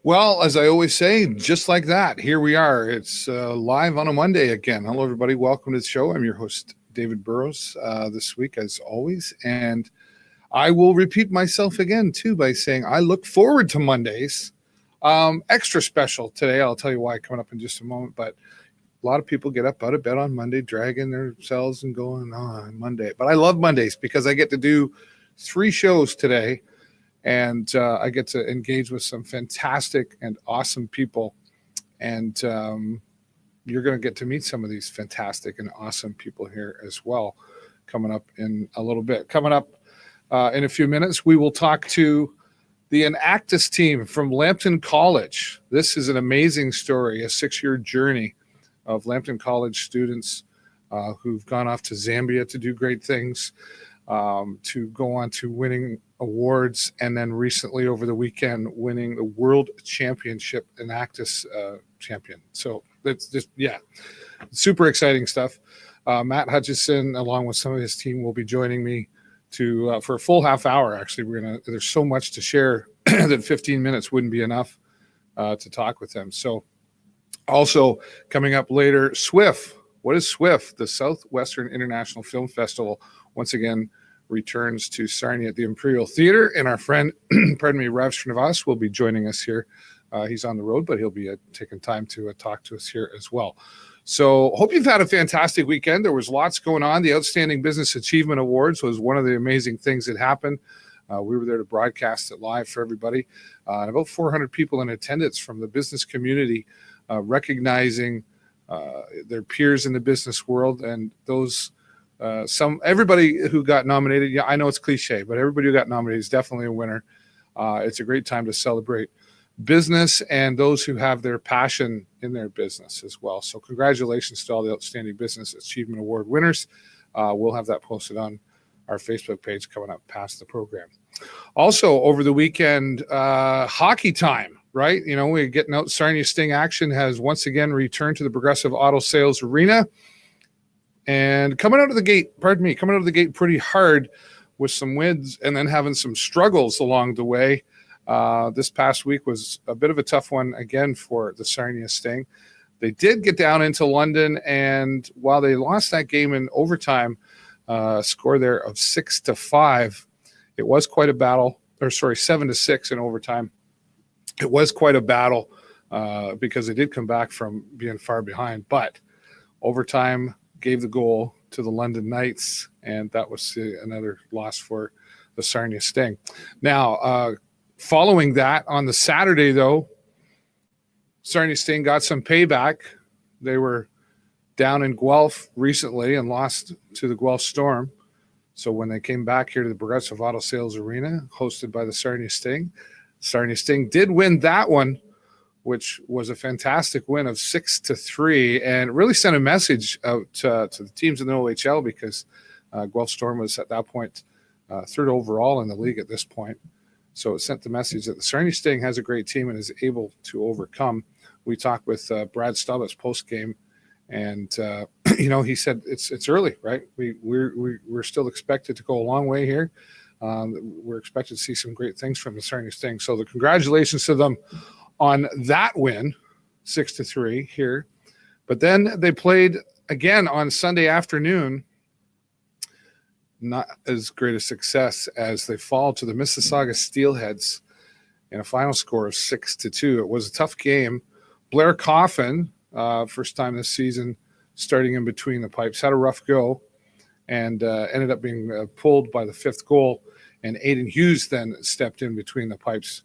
Well, as I always say, just like that, here we are. It's live on a Monday again. Hello, everybody. Welcome to the show. I'm your host, David Burrows, this week, as always. And I will repeat myself again, too, by saying I look forward to Mondays. Extra special today. I'll tell you why coming up in just a moment. But a lot of people get up out of bed on Monday, dragging themselves and going on Monday. But I love Mondays because I get to do 3 shows today. And I get to engage with some fantastic and awesome people. And you're going to get to meet some of these fantastic and awesome people here as well coming up in a little bit. Coming up in a few minutes, we will talk to the Enactus team from Lambton College. This is an amazing story, a 6-year journey of Lambton College students who've gone off to Zambia to do great things, to go on to winning awards, and then recently over the weekend winning the World Championship Enactus champion. So that's just, super exciting stuff. Matt Hutchison, along with some of his team, will be joining me to for a full half hour. Actually, there's so much to share that 15 minutes wouldn't be enough to talk with them. So also coming up later, SWIFF. What is SWIFF? The Southwestern International Film Festival once again returns to Sarnia at the Imperial Theater, and our friend, Rav Srinivas, will be joining us here. He's on the road, but he'll be taking time to talk to us here as well. So hope you've had a fantastic weekend. There was lots going on. The Outstanding Business Achievement Awards was one of the amazing things that happened. We were there to broadcast it live for everybody. And about 400 people in attendance from the business community, recognizing their peers in the business world, and those everybody who got nominated. Yeah, I know it's cliche, but everybody who got nominated is definitely a winner. It's a great time to celebrate business and those who have their passion in their business as well. So congratulations to all the Outstanding Business Achievement Award winners. We'll have that posted on our Facebook page coming up past the program. Also over the weekend, hockey time, right? You know, we're getting out. Sarnia Sting action has once again returned to the Progressive Auto Sales Arena. And coming out of the gate pretty hard with some wins and then having some struggles along the way. This past week was a bit of a tough one again for the Sarnia Sting. They did get down into London, and while they lost that game in overtime, score there of 6-5, it was quite a battle. 7-6 in overtime. It was quite a battle because they did come back from being far behind, but overtime gave the goal to the London Knights, and that was another loss for the Sarnia Sting. Now, following that, on the Saturday, though, Sarnia Sting got some payback. They were down in Guelph recently and lost to the Guelph Storm. So when they came back here to the Progressive Auto Sales Arena, hosted by the Sarnia Sting did win that one, which was a fantastic win of 6-3, and really sent a message out to the teams in the OHL, because Guelph Storm was at that point 3rd overall in the league at this point. So it sent the message that the Sarnia Sting has a great team and is able to overcome. We talked with Brad Stubbs post-game, and he said it's early, right? We're still expected to go a long way here. We're expected to see some great things from the Sarnia Sting. So the congratulations to them on that win, 6-3 here. But then they played again on Sunday afternoon. Not as great a success as they fall to the Mississauga Steelheads in a final score of 6-2. It was a tough game. Blair Coffin, first time this season, starting in between the pipes, had a rough go and ended up being pulled by the 5th goal. And Aiden Hughes then stepped in between the pipes.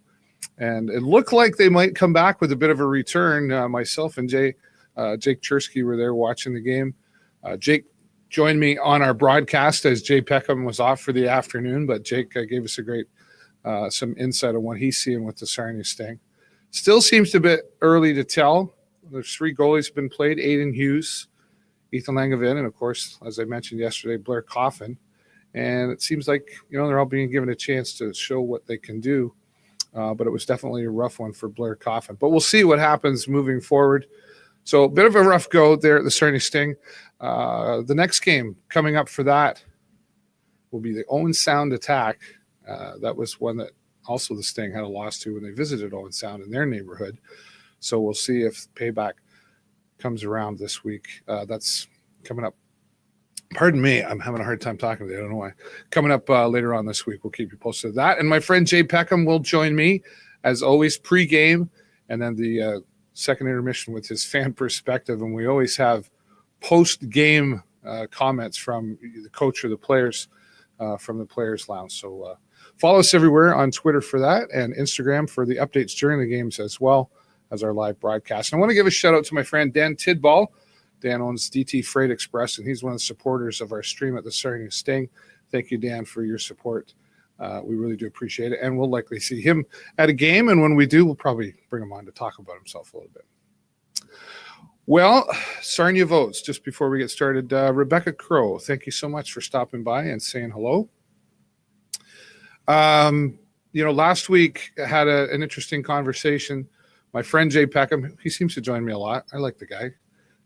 And it looked like they might come back with a bit of a return. Myself and Jake Chersky were there watching the game. Jake joined me on our broadcast as Jay Peckham was off for the afternoon, but Jake gave us a great some insight on what he's seeing with the Sarnia Sting. Still seems a bit early to tell. There's 3 goalies have been played: Aiden Hughes, Ethan Langevin, and of course, as I mentioned yesterday, Blair Coffin. And it seems like they're all being given a chance to show what they can do. But it was definitely a rough one for Blair Coffin. But we'll see what happens moving forward. So a bit of a rough go there at the Sarnia Sting. The next game coming up for that will be the Owen Sound Attack. That was one that also the Sting had a loss to when they visited Owen Sound in their neighborhood. So we'll see if payback comes around this week. That's coming up. Pardon me, I'm having a hard time talking today. I don't know why. Coming up later on this week, we'll keep you posted on that. And my friend Jay Peckham will join me, as always, pre-game, and then the second intermission with his fan perspective. And we always have post-game comments from the coach or the players from the Players Lounge. So follow us everywhere on Twitter for that, and Instagram for the updates during the games as well as our live broadcast. And I want to give a shout out to my friend Dan Tidball. Dan owns DT Freight Express, and he's one of the supporters of our stream at the Sarnia Sting. Thank you, Dan, for your support. We really do appreciate it, and we'll likely see him at a game, and when we do, we'll probably bring him on to talk about himself a little bit. Well, Sarnia votes. Just before we get started, Rebecca Crow, thank you so much for stopping by and saying hello. Last week I had an interesting conversation. My friend Jay Peckham, he seems to join me a lot. I like the guy.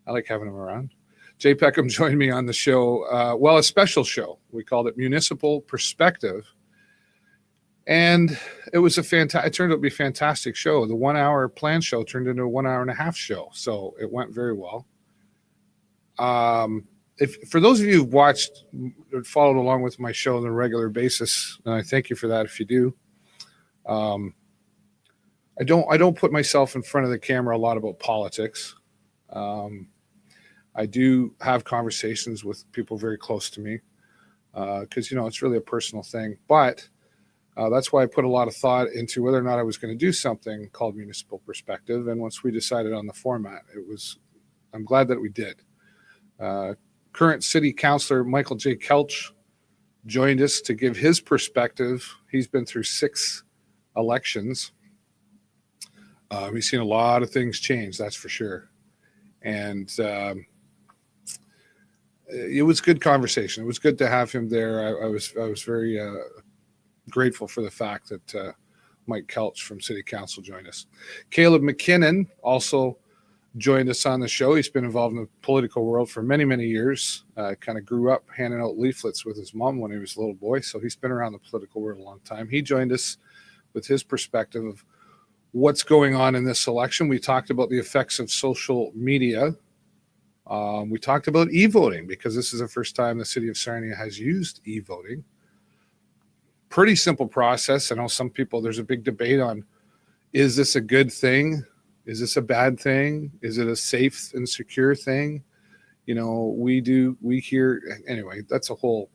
I like having him around. Jay Peckham joined me on the show, a special show. We called it Municipal Perspective. And it was it turned out to be a fantastic show. The 1 hour planned show turned into a 1 hour and a half show. So it went very well. For those of you who've watched or followed along with my show on a regular basis, and I thank you for that if you do. I don't put myself in front of the camera a lot about politics. I do have conversations with people very close to me because, it's really a personal thing. But that's why I put a lot of thought into whether or not I was going to do something called Municipal Perspective. And once we decided on the format, I'm glad that we did. Current City Councillor Michael J. Kelch joined us to give his perspective. He's been through 6 elections. He's seen a lot of things change, that's for sure. And it was good conversation. It was good to have him there. I was very grateful for the fact that Mike Kelch from City Council joined us. Caleb McKinnon also joined us on the show. He's been involved in the political world for many, many years. Kind of grew up handing out leaflets with his mom when he was a little boy. So he's been around the political world a long time. He joined us with his perspective of what's going on in this election. We talked about the effects of social media. We talked about e-voting because this is the first time the city of Sarnia has used e-voting. Pretty simple process. I know some people, there's a big debate on, is this a good thing? Is this a bad thing? Is it a safe and secure thing? We hear, anyway, that's a whole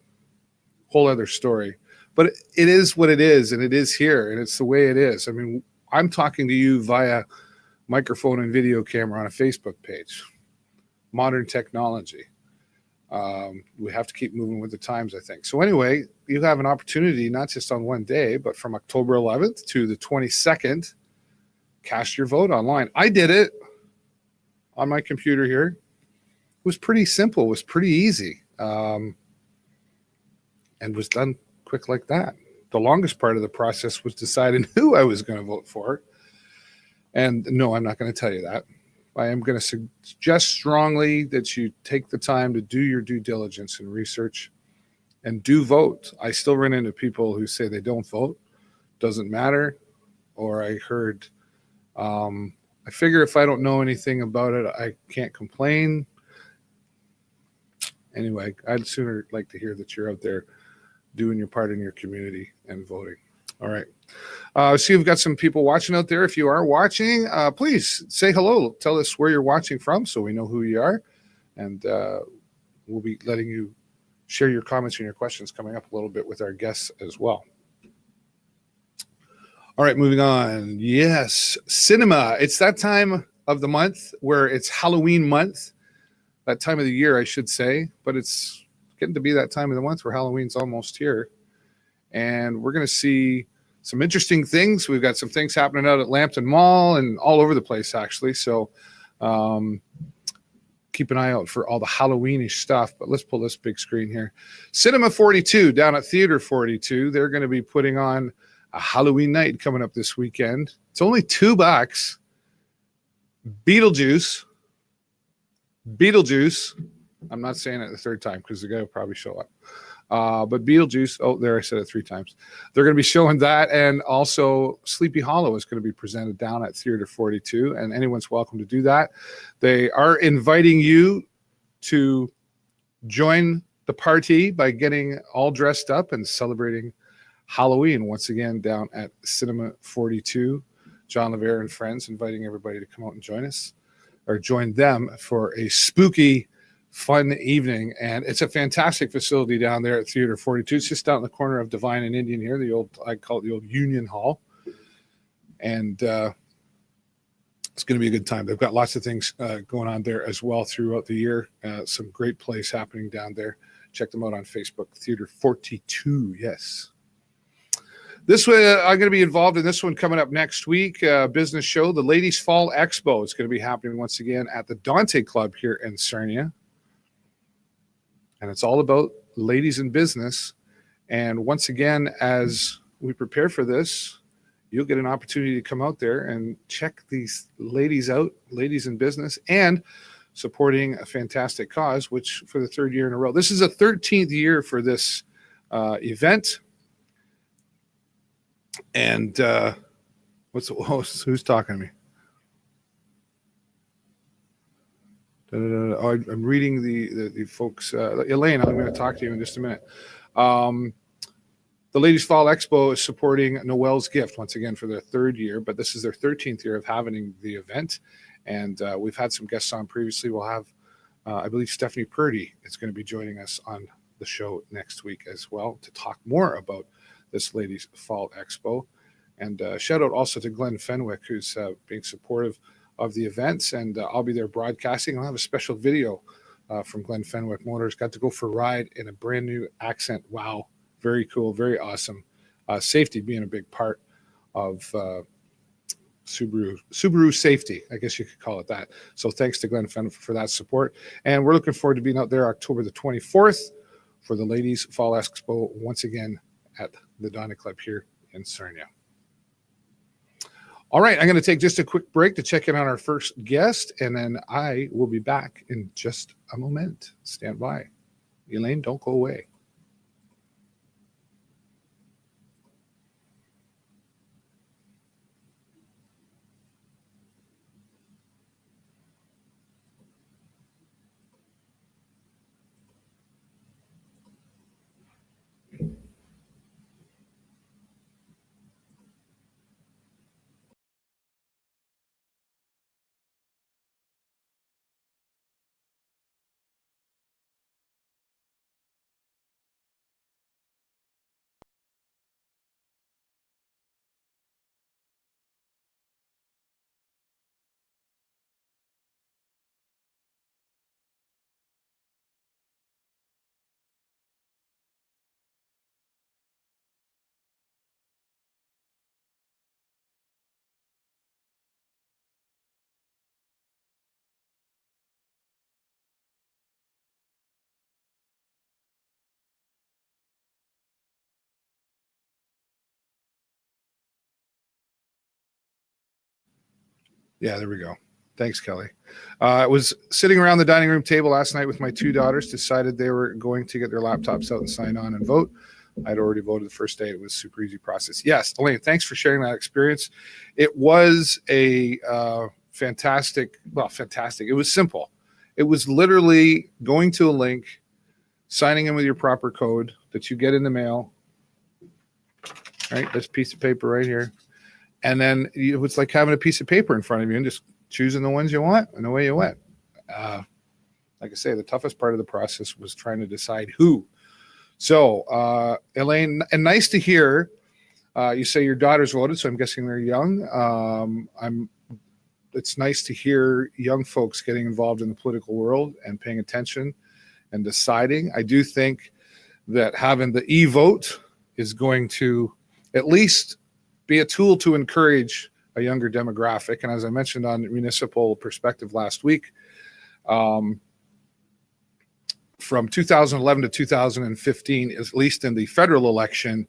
other story. But it is what it is, and it is here, and it's the way it is. I mean, I'm talking to you via microphone and video camera on a Facebook page. Modern technology. We have to keep moving with the times, I think. So anyway, you have an opportunity, not just on one day, but from October 11th to the 22nd, cast your vote online. I did it on my computer here. It was pretty simple. It was pretty easy. And was done quick like that. The longest part of the process was deciding who I was going to vote for. And no, I'm not going to tell you that. I am going to suggest strongly that you take the time to do your due diligence and research and do vote. I still run into people who say they don't vote, doesn't matter. Or I heard, I figure if I don't know anything about it, I can't complain. Anyway, I'd sooner like to hear that you're out there doing your part in your community and voting. All right. See, we've got some people watching out there. If you are watching, please say hello. Tell us where you're watching from so we know who you are. And we'll be letting you share your comments and your questions coming up a little bit with our guests as well. All right, moving on. Yes, cinema. It's that time of the month where it's Halloween month. That time of the year, I should say. But it's getting to be that time of the month where Halloween's almost here. And we're going to see some interesting things. We've got some things happening out at Lambton Mall and all over the place, actually. So keep an eye out for all the Halloweenish stuff. But let's pull this big screen here. Cinema 42 down at Theater 42. They're going to be putting on a Halloween night coming up this weekend. It's only $2. Beetlejuice. I'm not saying it the third time because the guy will probably show up. But Beetlejuice, oh, there, I said it 3 times. They're going to be showing that. And also Sleepy Hollow is going to be presented down at Theater 42. And anyone's welcome to do that. They are inviting you to join the party by getting all dressed up and celebrating Halloween once again down at Cinema 42. John LeVere and friends inviting everybody to come out and join us, or join them for a spooky, fun evening. And it's a fantastic facility down there at Theater 42. It's just down in the corner of Divine and Indian here, the old, I call it the old Union Hall. And it's going to be a good time. They've got lots of things going on there as well throughout the year. Some great plays happening down there. Check them out on Facebook, Theater 42, yes. This way, I'm going to be involved in this one coming up next week, business show. The Ladies Fall Expo is going to be happening once again at the Dante Club here in Sarnia. And it's all about ladies in business. And once again, as we prepare for this, you'll get an opportunity to come out there and check these ladies out, ladies in business, and supporting a fantastic cause, which for the 3rd year in a row. This is the 13th year for this event. And who's talking to me? Oh, I'm reading the folks. Elaine, I'm going to talk to you in just a minute. The Ladies Fall Expo is supporting Noel's Gift once again for their 3rd year, but this is their 13th year of having the event. And we've had some guests on previously. We'll have, I believe, Stephanie Purdy is going to be joining us on the show next week as well to talk more about this Ladies Fall Expo. And shout out also to Glenn Fenwick, who's being supportive of the events. And I'll be there broadcasting. I'll have a special video from Glenn Fenwick Motors. Got to go for a ride in a brand new Accent. Wow. Very cool. Very awesome. Safety being a big part of Subaru safety, I guess you could call it that. So thanks to Glenn Fenwick for that support. And we're looking forward to being out there October the 24th for the Ladies Fall Expo once again at the Donna Club here in Sarnia. All right, I'm going to take just a quick break to check in on our first guest, and then I will be back in just a moment. Stand by. Elaine, don't go away. Yeah, there we go. Thanks, Kelly. I was sitting around the dining room table last night with my 2 daughters, decided they were going to get their laptops out and sign on and vote. I'd already voted the first day. It was a super easy process. Yes, Elaine, thanks for sharing that experience. It was a fantastic. It was simple. It was literally going to a link, signing in with your proper code that you get in the mail, right? This piece of paper right here. And then it's like having a piece of paper in front of you and just choosing the ones you want, and away you went. Like I say, the toughest part of the process was trying to decide who. So, Elaine, and nice to hear you say your daughters voted, so I'm guessing they're young. It's nice to hear young folks getting involved in the political world and paying attention and deciding. I do think that having the e-vote is going to at least be a tool to encourage a younger demographic. And as I mentioned on Municipal Perspective last week, from 2011 to 2015, at least in the federal election,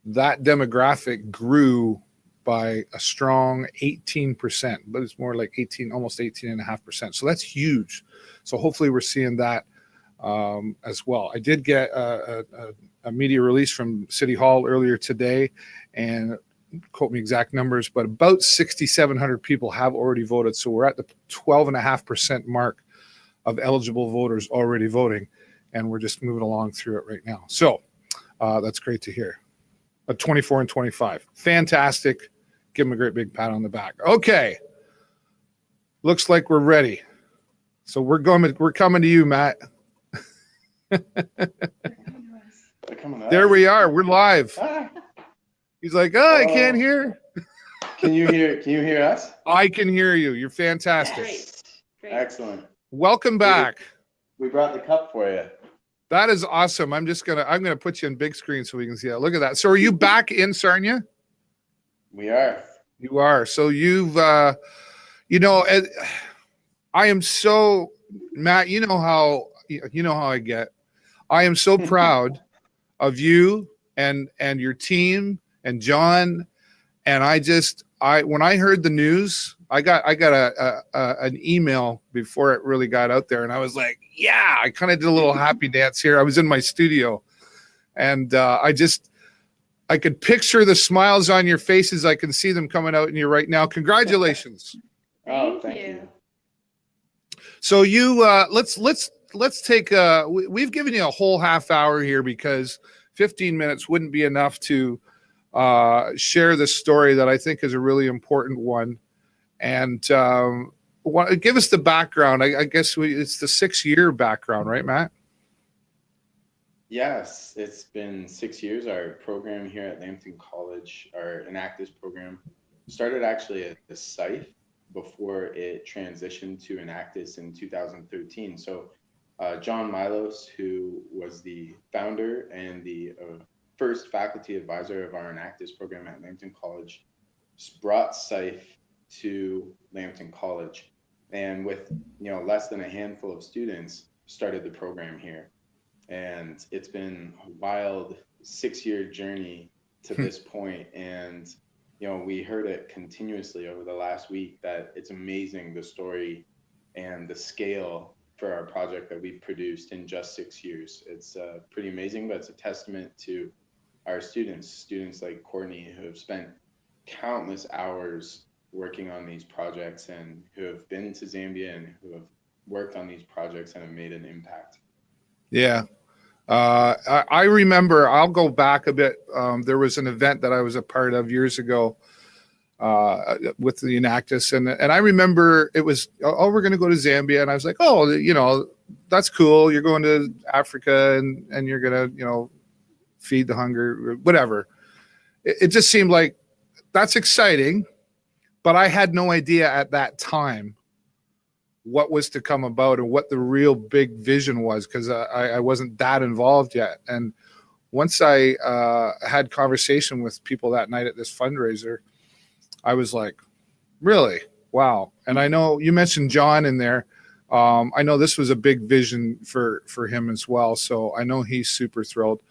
that demographic grew by a strong 18%, but it's more like almost 18.5%. So that's huge. So hopefully we're seeing that as well. I did get a media release from City Hall earlier today, and quote me exact numbers, but about 6,700 people have already voted. So we're at the 12.5% mark of eligible voters already voting, and we're just moving along through it right now. So that's great to hear. 24 and 25. Fantastic. Give them a great big pat on the back. Okay. Looks like we're ready. So we're coming to you, Matt. There we are. We're live. He's like, oh, I can't hear. Can you hear us? I can hear you. You're fantastic. Great. Excellent. Welcome back. We brought the cup for you. That is awesome. I'm gonna put you on big screen so we can see that. Look at that. So are you back in Sarnia? We are. You are. So you've I am so, Matt, you know how I get. I am so proud of you and your team and John. And when I heard the news, I got an email before it really got out there, and I was like, yeah, I kind of did a little happy dance here. I was in my studio, and I could picture the smiles on your faces. I can see them coming out in you right now. Congratulations. Thank you. So let's take we've given you a whole half hour here because 15 minutes wouldn't be enough to share this story that I think is a really important one. And give us the background. I guess it's the 6-year background, right, Matt? Yes, it's been 6 years. Our program here at Lambton College, our Enactus program, started actually at the SWIFF before it transitioned to Enactus in 2013. So John Milos, who was the founder and the first faculty advisor of our Enactus program at Lambton College, brought SWIFF to Lambton College, and with less than a handful of students, started the program here. And it's been a wild 6-year journey to this point. And we heard it continuously over the last week that it's amazing the story and the scale for our project that we've produced in just 6 years. It's pretty amazing, but it's a testament to our students like Courtney, who have spent countless hours working on these projects and who have been to Zambia and who have worked on these projects and have made an impact. Yeah. I remember, I'll go back a bit. There was an event that I was a part of years ago with the Enactus. And I remember it was, oh, we're going to go to Zambia. And I was like, oh, that's cool. You're going to Africa and you're going to, feed the hunger, whatever. It just seemed like that's exciting. But I had no idea at that time what was to come about and what the real big vision was, because I wasn't that involved yet. And once I had conversation with people that night at this fundraiser, I was like, really? Wow. And I know you mentioned John in there. I know this was a big vision for him as well. So I know he's super thrilled.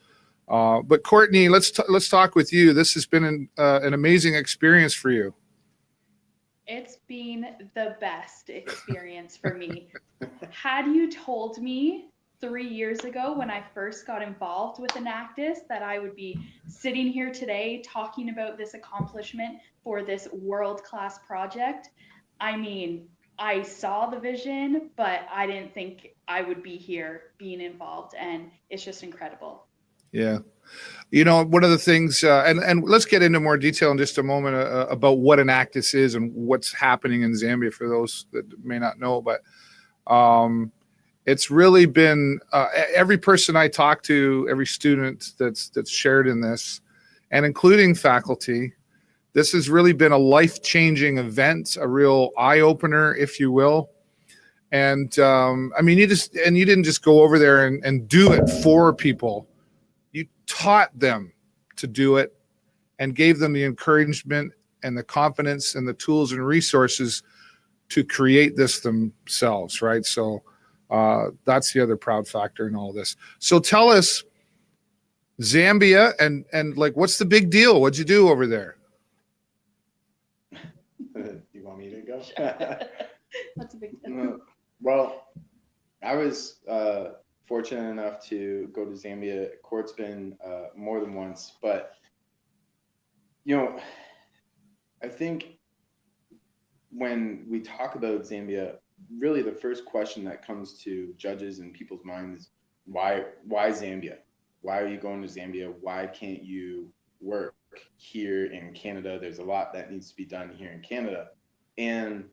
But Courtney, let's talk with you. This has been an amazing experience for you. It's been the best experience for me. Had you told me 3 years ago when I first got involved with Enactus that I would be sitting here today talking about this accomplishment for this world-class project, I mean, I saw the vision, but I didn't think I would be here being involved, and it's just incredible. Yeah. One of the things, and let's get into more detail in just a moment about what Enactus is and what's happening in Zambia for those that may not know. But it's really been every person I talk to, every student that's shared in this, and including faculty, this has really been a life-changing event, a real eye-opener, if you will. And I mean, you didn't just go over there and do it for people. You taught them to do it and gave them the encouragement and the confidence and the tools and resources to create this themselves, right? So that's the other proud factor in all this. So tell us, Zambia, and like, what's the big deal? What'd you do over there? You want me to go? What's a big deal? Well, I was fortunate enough to go to Zambia. Court's been more than once, but I think when we talk about Zambia, really the first question that comes to judges and people's minds is why Zambia? Why are you going to Zambia? Why can't you work here in Canada? There's a lot that needs to be done here in Canada. And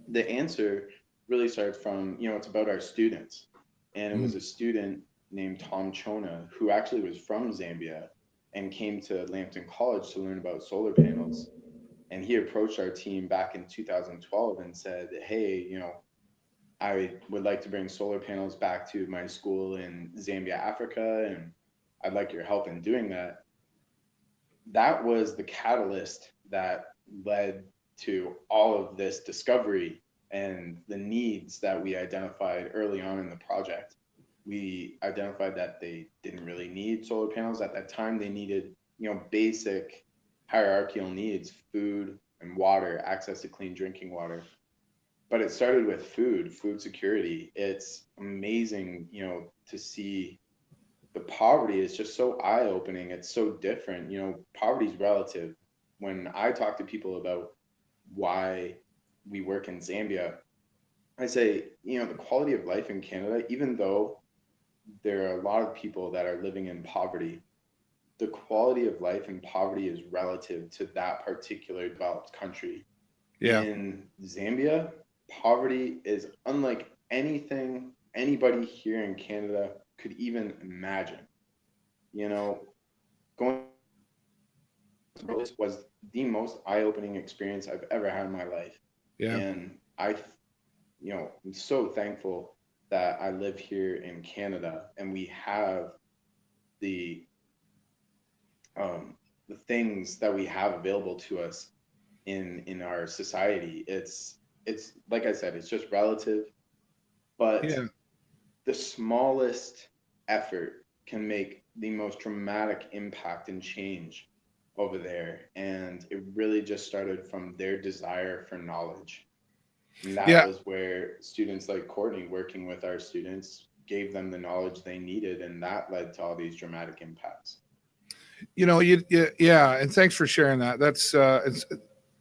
the answer really starts from, it's about our students. And it was a student named Tom Chona who actually was from Zambia and came to Lambton College to learn about solar panels. And he approached our team back in 2012 and said, hey, I would like to bring solar panels back to my school in Zambia, Africa, and I'd like your help in doing that. That was the catalyst that led to all of this discovery and the needs that we identified early on in the project. We identified that they didn't really need solar panels at that time. They needed, basic hierarchical needs, food and water, access to clean drinking water. But it started with food security. It's amazing, to see the poverty is just so eye-opening. It's so different. Poverty is relative. When I talk to people about why we work in Zambia, I say, the quality of life in Canada, even though there are a lot of people that are living in poverty, the quality of life in poverty is relative to that particular developed country. Yeah. In Zambia, poverty is unlike anything anybody here in Canada could even imagine. Going this was the most eye-opening experience I've ever had in my life. Yeah. And I'm so thankful that I live here in Canada and we have the things that we have available to us in our society. It's like I said, it's just relative, but the smallest effort can make the most dramatic impact and change over there. And it really just started from their desire for knowledge. And that was where students like Courtney, working with our students, gave them the knowledge they needed. And that led to all these dramatic impacts. And thanks for sharing that. That's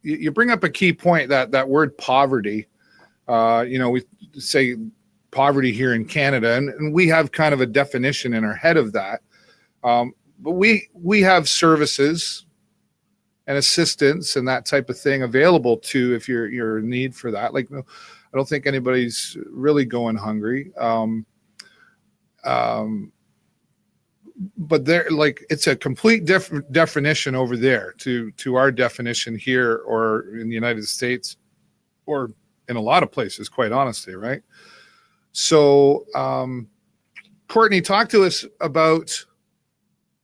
you bring up a key point, that word poverty. We say poverty here in Canada, and we have kind of a definition in our head of that. But we have services and assistance and that type of thing available to if you're in need for that. Like, I don't think anybody's really going hungry. But there, like, it's a complete different definition over there to our definition here, or in the United States, or in a lot of places, quite honestly, right? So, Courtney, talk to us about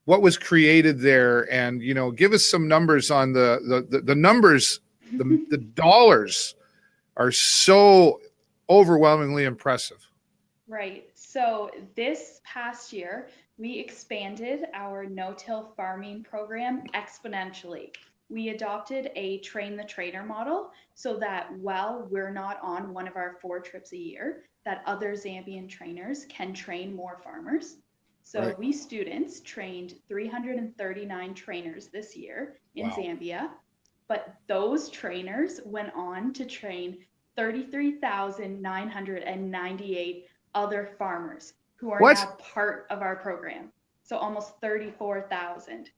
what was created there, and give us some numbers on the numbers. The dollars are so overwhelmingly impressive. Right. So this past year, we expanded our no-till farming program exponentially. We adopted a train the trainer model so that while we're not on one of our 4 trips a year, that other Zambian trainers can train more farmers. So we students trained 339 trainers this year in Zambia, but those trainers went on to train 33,998 other farmers who are now part of our program. So almost 34,000.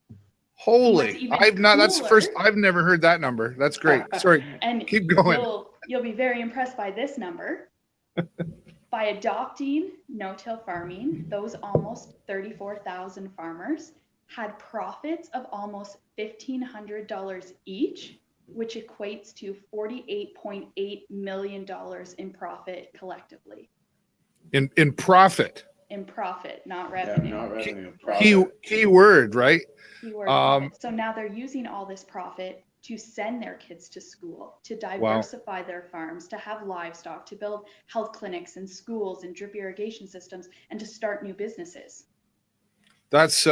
Holy, that's the first, I've never heard that number. That's great. Sorry, and keep going. You'll be very impressed by this number. By adopting no-till farming, those almost 34,000 farmers had profits of almost $1,500 each, which equates to $48.8 million in profit collectively. In profit. In profit, not revenue. Yeah, not revenue. Key word, right? Keyword profit. So now they're using all this profit to send their kids to school, to diversify their farms, to have livestock, to build health clinics and schools and drip irrigation systems, and to start new businesses. That's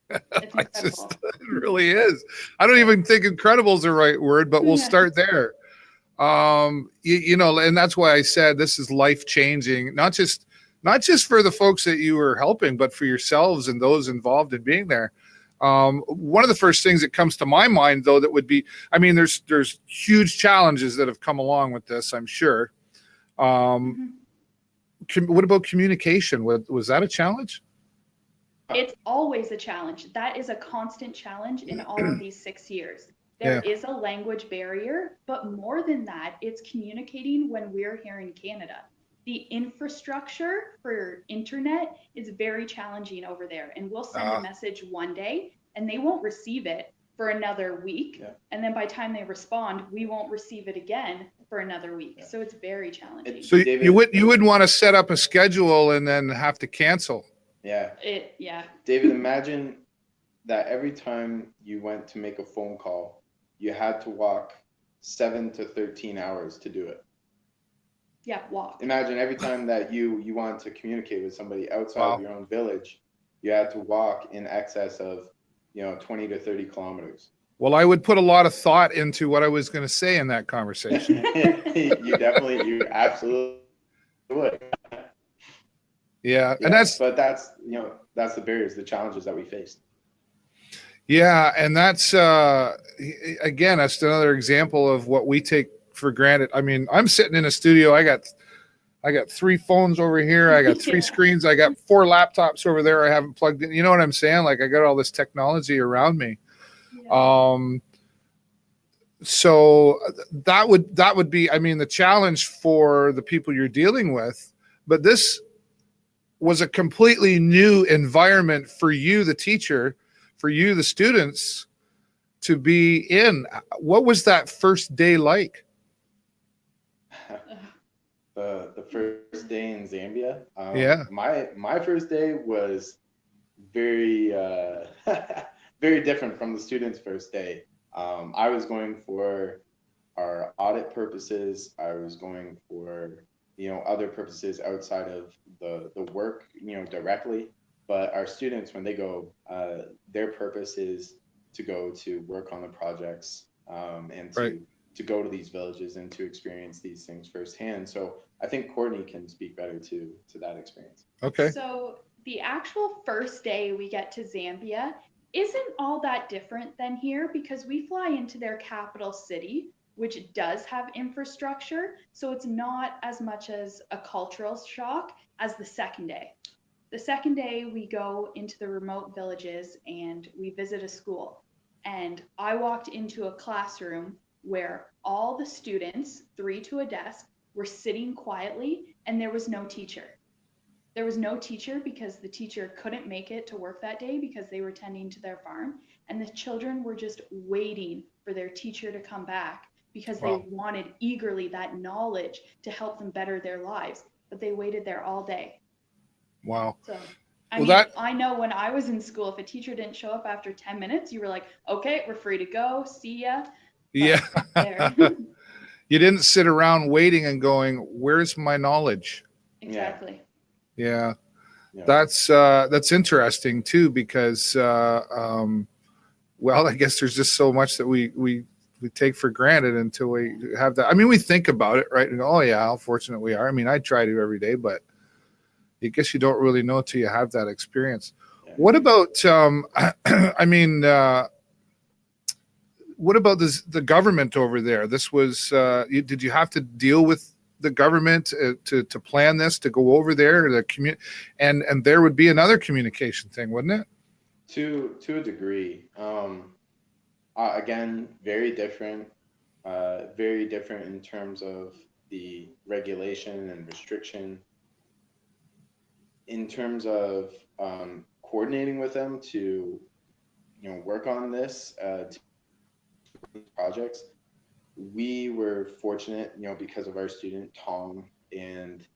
It's incredible. it really is. I don't even think incredible is the right word, but we'll start there. And that's why I said this is life changing, not just not just for the folks that you were helping, but for yourselves and those involved in being there. One of the first things that comes to my mind, though, that would be, I mean, there's huge challenges that have come along with this, I'm sure. What about communication? Was that a challenge? It's always a challenge. That is a constant challenge in all of these 6 years. There is a language barrier, but more than that, it's communicating when we're here in Canada. The infrastructure for internet is very challenging over there, and we'll send a message one day and they won't receive it for another week. And then by the time they respond, we won't receive it again for another week. So it's very challenging. So you wouldn't want to set up a schedule and then have to cancel. David, imagine that every time you went to make a phone call, you had to walk 7 to 13 hours to do it. Walk. Imagine every time that you wanted to communicate with somebody outside of your own village, you had to walk in excess of 20 to 30 kilometers. Well, I would put a lot of thought into what I was going to say in that conversation. You absolutely would. And that's the barriers, the challenges that we faced. And that's again, that's another example of what we take for granted. I mean, I'm sitting in a studio. I got 3 phones over here. I got 3 screens. I got 4 laptops over there I haven't plugged in. You know what I'm saying? Like, I got all this technology around me. So that would be, I mean, the challenge for the people you're dealing with. But this was a completely new environment for you, the teacher, for you, the students, to be in. What was that first day like? The first day in Zambia. My first day was very very different from the students' first day. I was going for our audit purposes. I was going for other purposes outside of the work directly. But our students, when they go, their purpose is to go to work on the projects and to go to these villages and to experience these things firsthand. So I think Courtney can speak better to that experience. Okay. So the actual first day we get to Zambia isn't all that different than here, because we fly into their capital city, which does have infrastructure. So it's not as much as a cultural shock as the second day. The second day we go into the remote villages and we visit a school. And I walked into a classroom where all the students, 3 to a desk, were sitting quietly, and there was no teacher. There was no teacher because the teacher couldn't make it to work that day because they were tending to their farm. And the children were just waiting for their teacher to come back because they wanted eagerly that knowledge to help them better their lives. But they waited there all day. Wow. So, I know when I was in school, if a teacher didn't show up after 10 minutes, you were like, okay, we're free to go. See ya. But You didn't sit around waiting and going, where's my knowledge? Exactly. Yeah. That's interesting too, because I guess there's just so much that we take for granted until we have that. I mean, we think about it, right? And oh yeah, how fortunate we are. I mean, I try to every day, but I guess you don't really know until you have that experience. Yeah. What about what about the government over there? This was did you have to deal with the government to plan this, to go over there, and there would be another communication thing, wouldn't it? To a degree. Again, very different in terms of the regulation and restriction. In terms of coordinating with them to work on this projects, we were fortunate, because of our student Tom and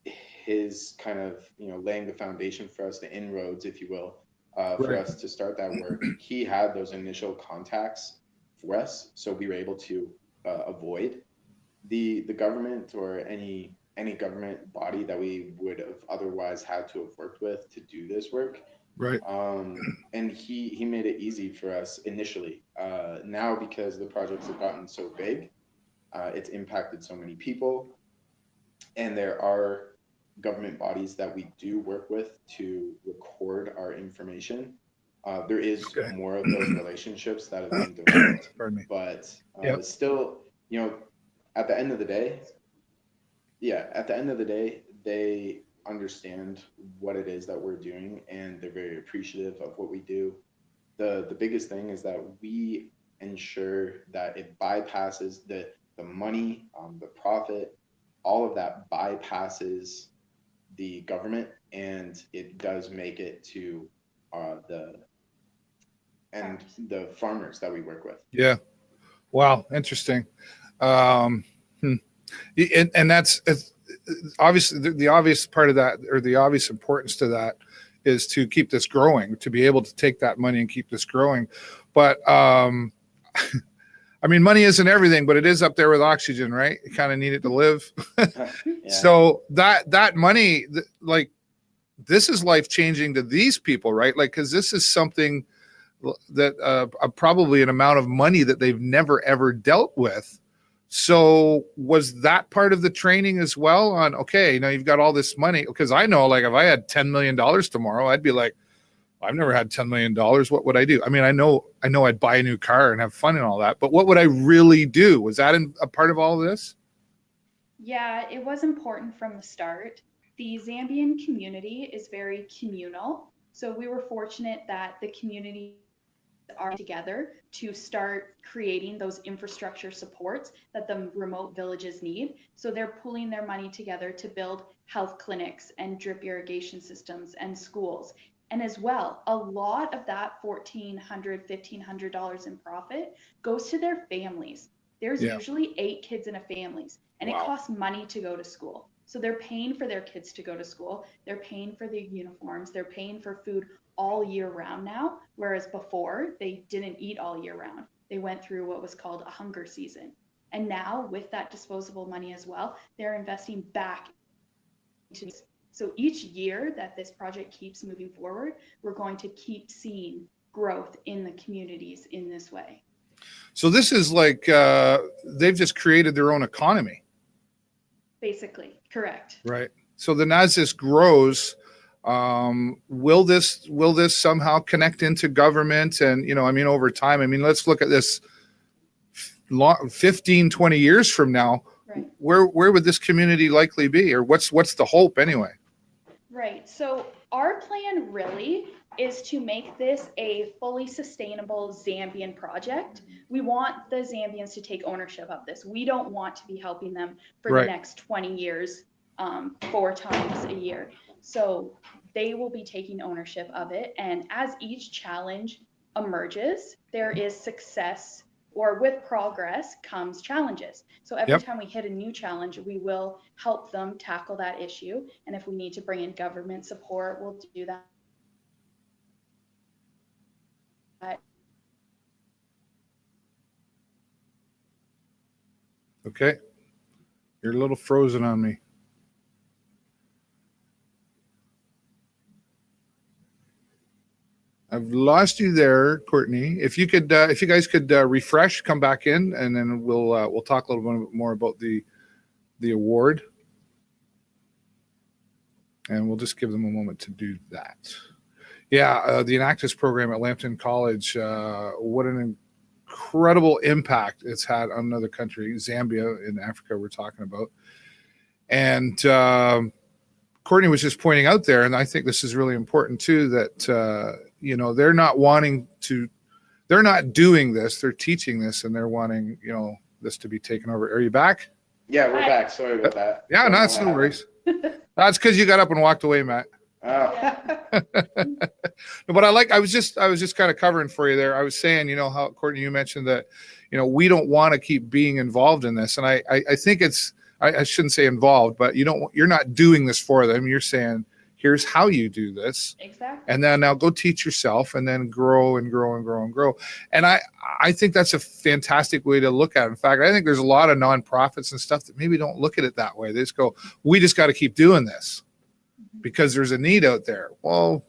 his kind of laying the foundation for us, the inroads, if you will, for us to start that work. He had those initial contacts for us, so we were able to avoid the government or any government body that we would have otherwise had to have worked with to do this work. Right. And he made it easy for us initially. Now, because the projects have gotten so big, it's impacted so many people, and there are government bodies that we do work with to record our information, there is more of those relationships that have been developed. Pardon me. But Yep. still, you know, at the end of the day, they understand what it is that we're doing, and they're very appreciative of what we do. The biggest thing is that we ensure that it bypasses the money, the profit, all of that bypasses the government, and it does make it to the farmers that we work with. Yeah. Wow. Interesting. And that's obviously the obvious part of that, or the obvious importance to that, is to keep this growing, to be able to take that money and keep this growing. But I mean, money isn't everything, but it is up there with oxygen, right? You kind of need it to live. Yeah. So that money, like, this is life changing to these people, right? Like, because this is something that probably an amount of money that they've never ever dealt with. So was that part of the training as well on, okay, now you've got all this money? Because I know, like, if I had $10 million tomorrow, I'd be like, I've never had $10 million. What would I do? I mean, I know I'd buy a new car and have fun and all that, but what would I really do? Was that a part of all of this? Yeah, it was important from the start. The Zambian community is very communal. So we were fortunate that the community are together to start creating those infrastructure supports that the remote villages need. So they're pooling their money together to build health clinics and drip irrigation systems and schools. And as well, a lot of that $1,400, $1,500 in profit goes to their families. There's usually 8 kids in a family, and it costs money to go to school. So they're paying for their kids to go to school. They're paying for their uniforms. They're paying for food all year round now, whereas before they didn't eat all year round. They went through what was called a hunger season. And now with that disposable money as well, they're investing back into. So each year that this project keeps moving forward, we're going to keep seeing growth in the communities in this way. So this is like they've just created their own economy. Basically, correct. Right. So then as this grows, will this somehow connect into government? And, you know, I mean, over time, I mean, let's look at this 15, 20 years from now. Right. Where would this community likely be, or what's the hope anyway? Right. So our plan really is to make this a fully sustainable Zambian project. We want the Zambians to take ownership of this. We don't want to be helping them for the next 20 years, 4 times a year. So they will be taking ownership of it. And as each challenge emerges, there is success, or with progress comes challenges. So every time we hit a new challenge, we will help them tackle that issue. And if we need to bring in government support, we'll do that. Okay. You're a little frozen on me. I've lost you there, Courtney. If you guys could refresh, come back in, and then we'll talk a little bit more about the award, and we'll just give them a moment to do that. Yeah, the Enactus program at Lambton College. What an incredible impact it's had on another country, Zambia in Africa. We're talking about, and Courtney was just pointing out there, and I think this is really important too, that you know, they're not doing this, they're teaching this, and they're wanting, you know, this to be taken over. Are you back? Yeah, we're back. Sorry about that. Yeah, no, it's no worries. That's because you got up and walked away, Matt. Oh. But I was just kind of covering for you there. I was saying, you know, how, Courtney, you mentioned that, you know, we don't want to keep being involved in this, and I think I shouldn't say involved, but you're not doing this for them. You're saying, here's how you do this. Exactly. And then now go teach yourself, and then grow and grow and grow and grow. And I think that's a fantastic way to look at it. In fact, I think there's a lot of nonprofits and stuff that maybe don't look at it that way. They just go, we just got to keep doing this because there's a need out there. Well,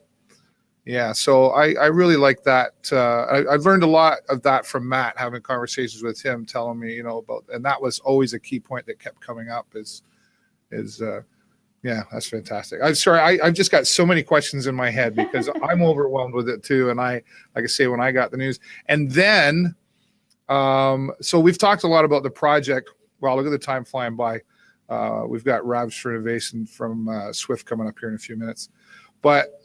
yeah. So I really like that. I've learned a lot of that from Matt, having conversations with him, telling me, you know, about, and that was always a key point that kept coming up is Yeah, that's fantastic. I'm sorry, I've just got so many questions in my head because I'm overwhelmed with it too. And like I say, when I got the news, and then, so we've talked a lot about the project. Wow, look at the time flying by. We've got Rav Srinivas from SWIFF coming up here in a few minutes. But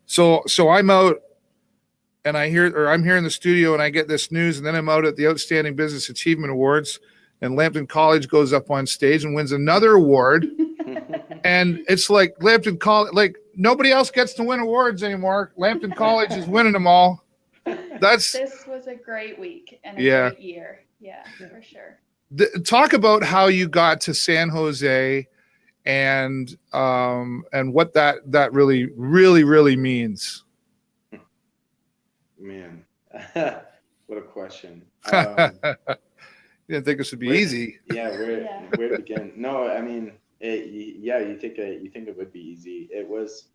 so I'm out and I'm here in the studio and I get this news, and then I'm out at the Outstanding Business Achievement Awards, and Lambton College goes up on stage and wins another award. And it's like Lambton College, like nobody else gets to win awards anymore. Lambton College is winning them all. This was a great week and a great year. Yeah, for sure. Talk about how you got to San Jose and what that really means. Man, what a question. You didn't think this would be easy. Yeah, where to begin? No, I mean, you think it would be easy. It was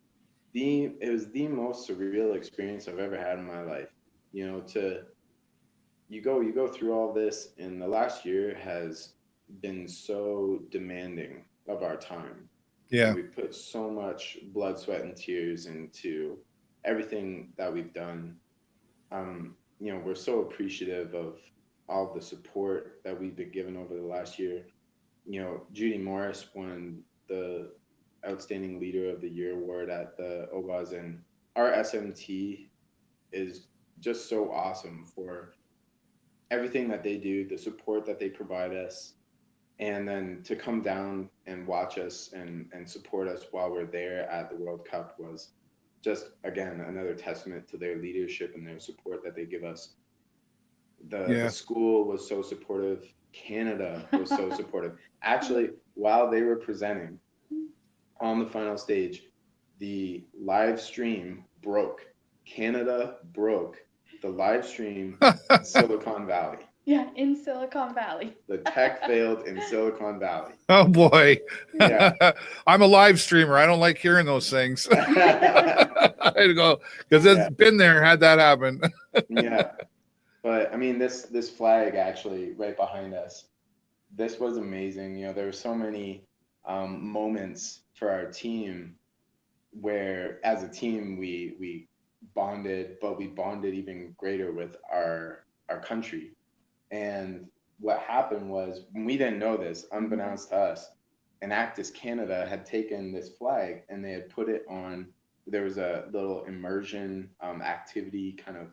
the most surreal experience I've ever had in my life. You know, you go through all this, and the last year has been so demanding of our time. Yeah, and we put so much blood, sweat, and tears into everything that we've done. You know, we're so appreciative of all the support that we've been given over the last year. You know, Judy Morris won the Outstanding Leader of the Year award at the OBAS, and our SMT is just so awesome for everything that they do, the support that they provide us, and then to come down and watch us and support us while we're there at the World Cup was just, again, another testament to their leadership and their support that they give us. The school was so supportive. Canada was so supportive. Actually, while they were presenting on the final stage, the live stream broke. Canada broke the live stream in Silicon Valley. Yeah, in Silicon Valley. The tech failed in Silicon Valley. Oh boy. Yeah. I'm a live streamer. I don't like hearing those things. I had to go because it's been there, had that happen. Yeah. But I mean, this flag actually right behind us, this was amazing. You know, there were so many moments for our team where as a team we bonded, but we bonded even greater with our country. And what happened was, we didn't know this, unbeknownst to us, Enactus Canada had taken this flag and they had put it on, there was a little immersion activity kind of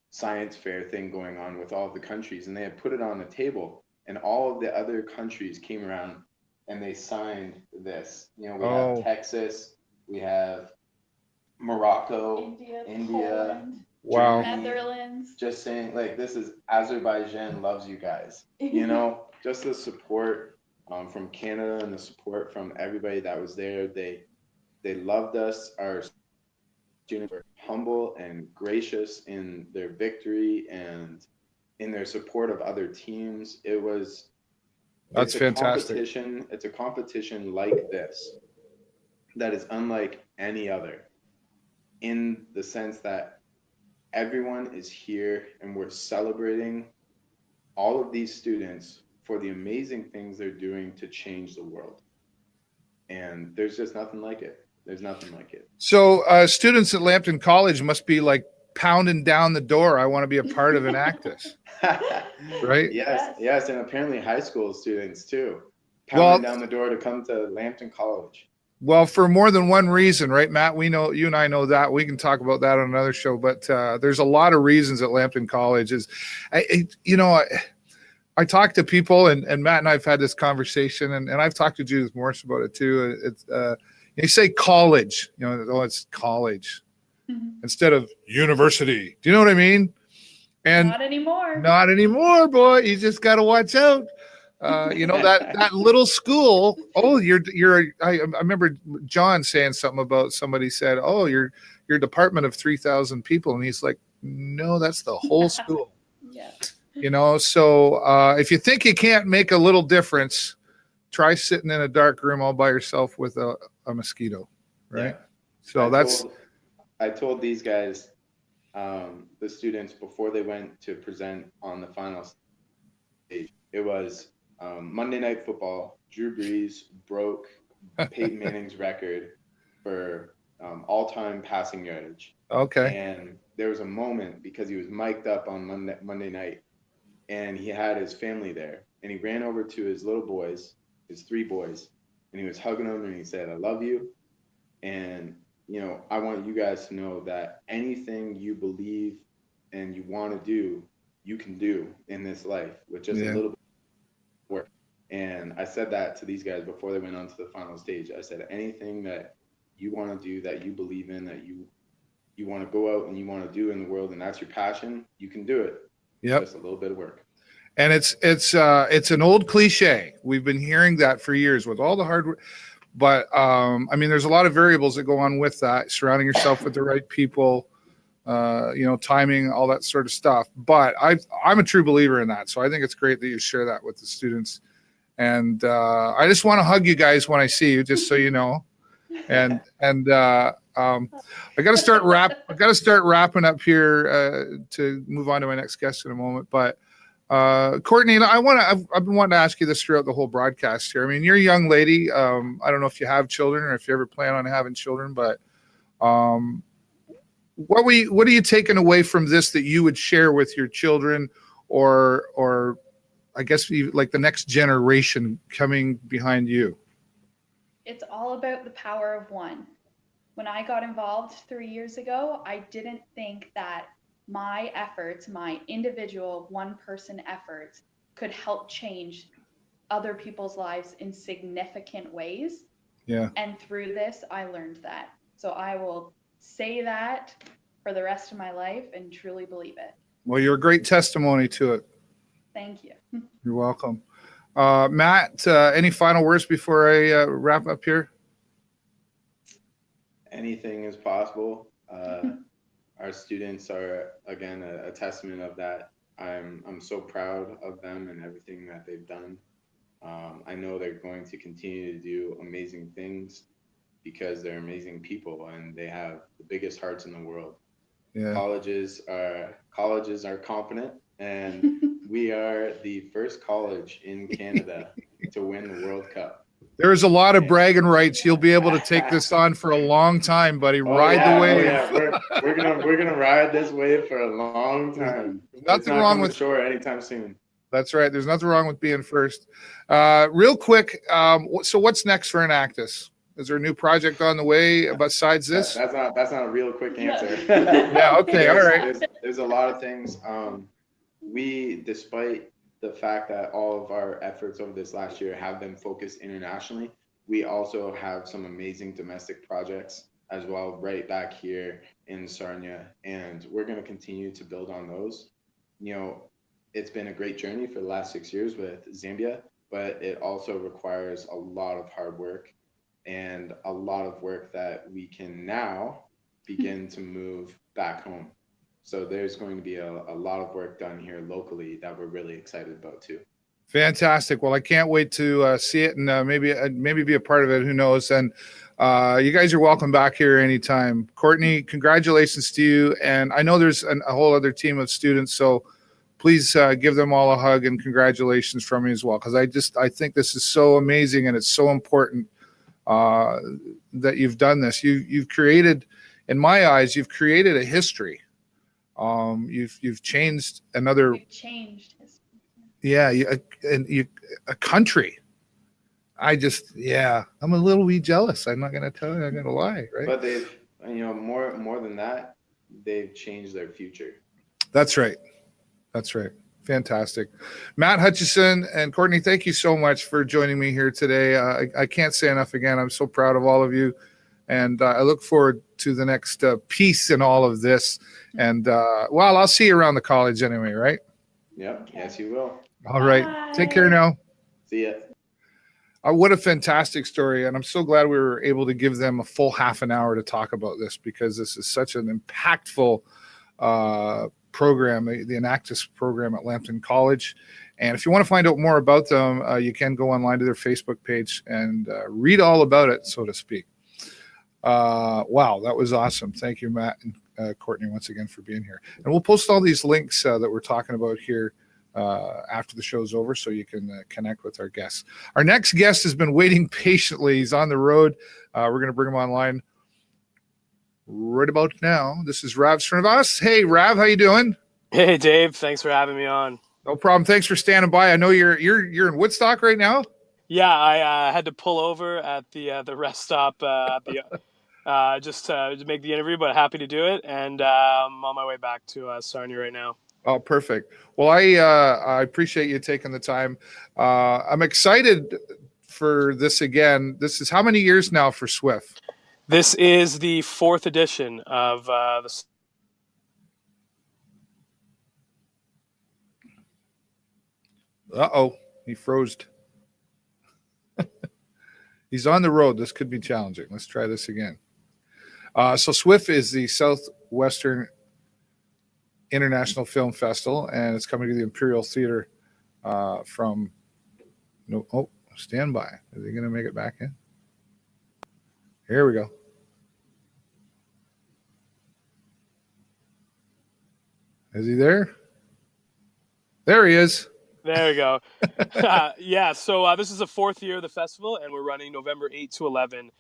science fair thing going on with all of the countries, and they had put it on the table, and all of the other countries came around and they signed this. You know, we have Texas, we have Morocco, India, wow, Netherlands. Just saying, like, this is Azerbaijan loves you guys. You know, just the support from Canada and the support from everybody that was there. They loved us. Our students were humble and gracious in their victory and in their support of other teams. That's fantastic. It's a competition like this that is unlike any other, in the sense that everyone is here and we're celebrating all of these students for the amazing things they're doing to change the world. And there's just nothing like it. There's nothing like it. So students at Lambton College must be like pounding down the door. I want to be a part of Enactus. Right? Yes. And apparently high school students too, pounding down the door to come to Lambton College. Well, for more than one reason, right, Matt? We know, you and I know that. We can talk about that on another show, but there's a lot of reasons at Lambton College. I talk to people, and Matt and I have had this conversation, and I've talked to Judith Morris about it too. It's you say college, it's college instead of university. Do you know what I mean? And not anymore. Not anymore, boy. You just got to watch out. That little school. Oh, I remember John saying something about, somebody said, "Oh, you're a department of 3,000 people," and he's like, "No, that's the whole school." Yeah. So if you think you can't make a little difference, try sitting in a dark room all by yourself with a mosquito, right? Yeah. So I told these guys, the students, before they went to present on the final stage, it was Monday Night Football. Drew Brees broke Peyton Manning's record for all-time passing yardage. Okay. And there was a moment because he was mic'd up on Monday night, and he had his family there, and he ran over to his little boys, his 3 boys, and he was hugging them, and he said, "I love you, and I want you guys to know that anything you believe and you want to do, you can do in this life with just a little bit of work." And I said that to these guys before they went on to the final stage. I said, anything that you want to do, that you believe in, that you want to go out and you want to do in the world, and that's your passion, you can do it. Yep. Just a little bit of work. And it's an old cliche. We've been hearing that for years with all the hard work. But I mean, there's a lot of variables that go on with that, surrounding yourself with the right people, timing, all that sort of stuff. But I'm a true believer in that. So I think it's great that you share that with the students. And I just want to hug you guys when I see you, just so you know. And I got to start wrapping up here to move on to my next guest in a moment. But Courtney, I've been wanting to ask you this throughout the whole broadcast here. I mean, you're a young lady. I don't know if you have children or if you ever plan on having children, but what are you taking away from this that you would share with your children, or I guess like the next generation coming behind you? It's all about the power of one. When I got involved 3 years ago, I didn't think that my efforts, my individual one-person efforts, could help change other people's lives in significant ways. Yeah. And through this, I learned that. So I will say that for the rest of my life and truly believe it. Well, you're a great testimony to it. Thank you. You're welcome. Matt, any final words before I wrap up here? Anything is possible. Our students are, again, a testament of that. I'm so proud of them and everything that they've done. I know they're going to continue to do amazing things because they're amazing people and they have the biggest hearts in the world. Yeah. Colleges are competent, and we are the first college in Canada to win the World Cup. There's a lot of bragging rights. You'll be able to take this on for a long time, buddy. Ride the wave. We're gonna ride this wave for a long time. Nothing wrong with shore anytime soon. That's right. There's nothing wrong with being first. Real quick, so what's next for Enactus? Is there a new project on the way besides this? That's not a real quick answer. Yeah. Okay. All right. There's a lot of things. Despite the fact that all of our efforts over this last year have been focused internationally, we also have some amazing domestic projects as well right back here in Sarnia, and we're going to continue to build on those. It's been a great journey for the last 6 years with Zambia, but it also requires a lot of hard work and a lot of work that we can now begin to move back home. So there's going to be a lot of work done here locally that we're really excited about too. Fantastic. Well, I can't wait to see it and maybe be a part of it. Who knows? And you guys are welcome back here anytime. Courtney, congratulations to you. And I know there's a whole other team of students, so please give them all a hug and congratulations from me as well, because I think this is so amazing and it's so important that you've done this. You've created, in my eyes, you've created a history. You've changed another. You've changed history. Yeah, a country. I'm a little wee jealous. I'm not gonna tell you. I'm gonna lie, right? But they've, more than that, they've changed their future. That's right. Fantastic. Matt Hutchison and Courtney, thank you so much for joining me here today. I can't say enough again. I'm so proud of all of you. And I look forward to the next piece in all of this. And, I'll see you around the college anyway, right? Yep. Yes, you will. All right. Bye. Take care now. See ya. What a fantastic story. And I'm so glad we were able to give them a full half an hour to talk about this, because this is such an impactful program, the Enactus program at Lambton College. And if you want to find out more about them, you can go online to their Facebook page and read all about it, so to speak. Wow, that was awesome. Thank you, Matt and Courtney, once again for being here. And we'll post all these links that we're talking about here after the show's over, so you can connect with our guests. Our next guest has been waiting patiently. He's on the road. We're going to bring him online right about now. This is Rav Srinivas. Hey, Rav, how you doing? Hey, Dave. Thanks for having me on. No problem. Thanks for standing by. I know you're in Woodstock right now. Yeah, I had to pull over at the rest stop just to make the interview, but happy to do it. And I'm on my way back to Sarnia right now. Oh, perfect. Well, I appreciate you taking the time. I'm excited for this again. This is how many years now for SWIFF? This is the 4th edition of the. Uh-oh, he froze. He's on the road. This could be challenging. Let's try this again. So SWIFF is the Southwestern International Film Festival, and it's coming to the Imperial Theater from. No, oh, stand by. Is he going to make it back in? Here we go. Is he there? There he is. There we go. Yeah, so this is the 4th year of the festival, and we're running November 8 to 11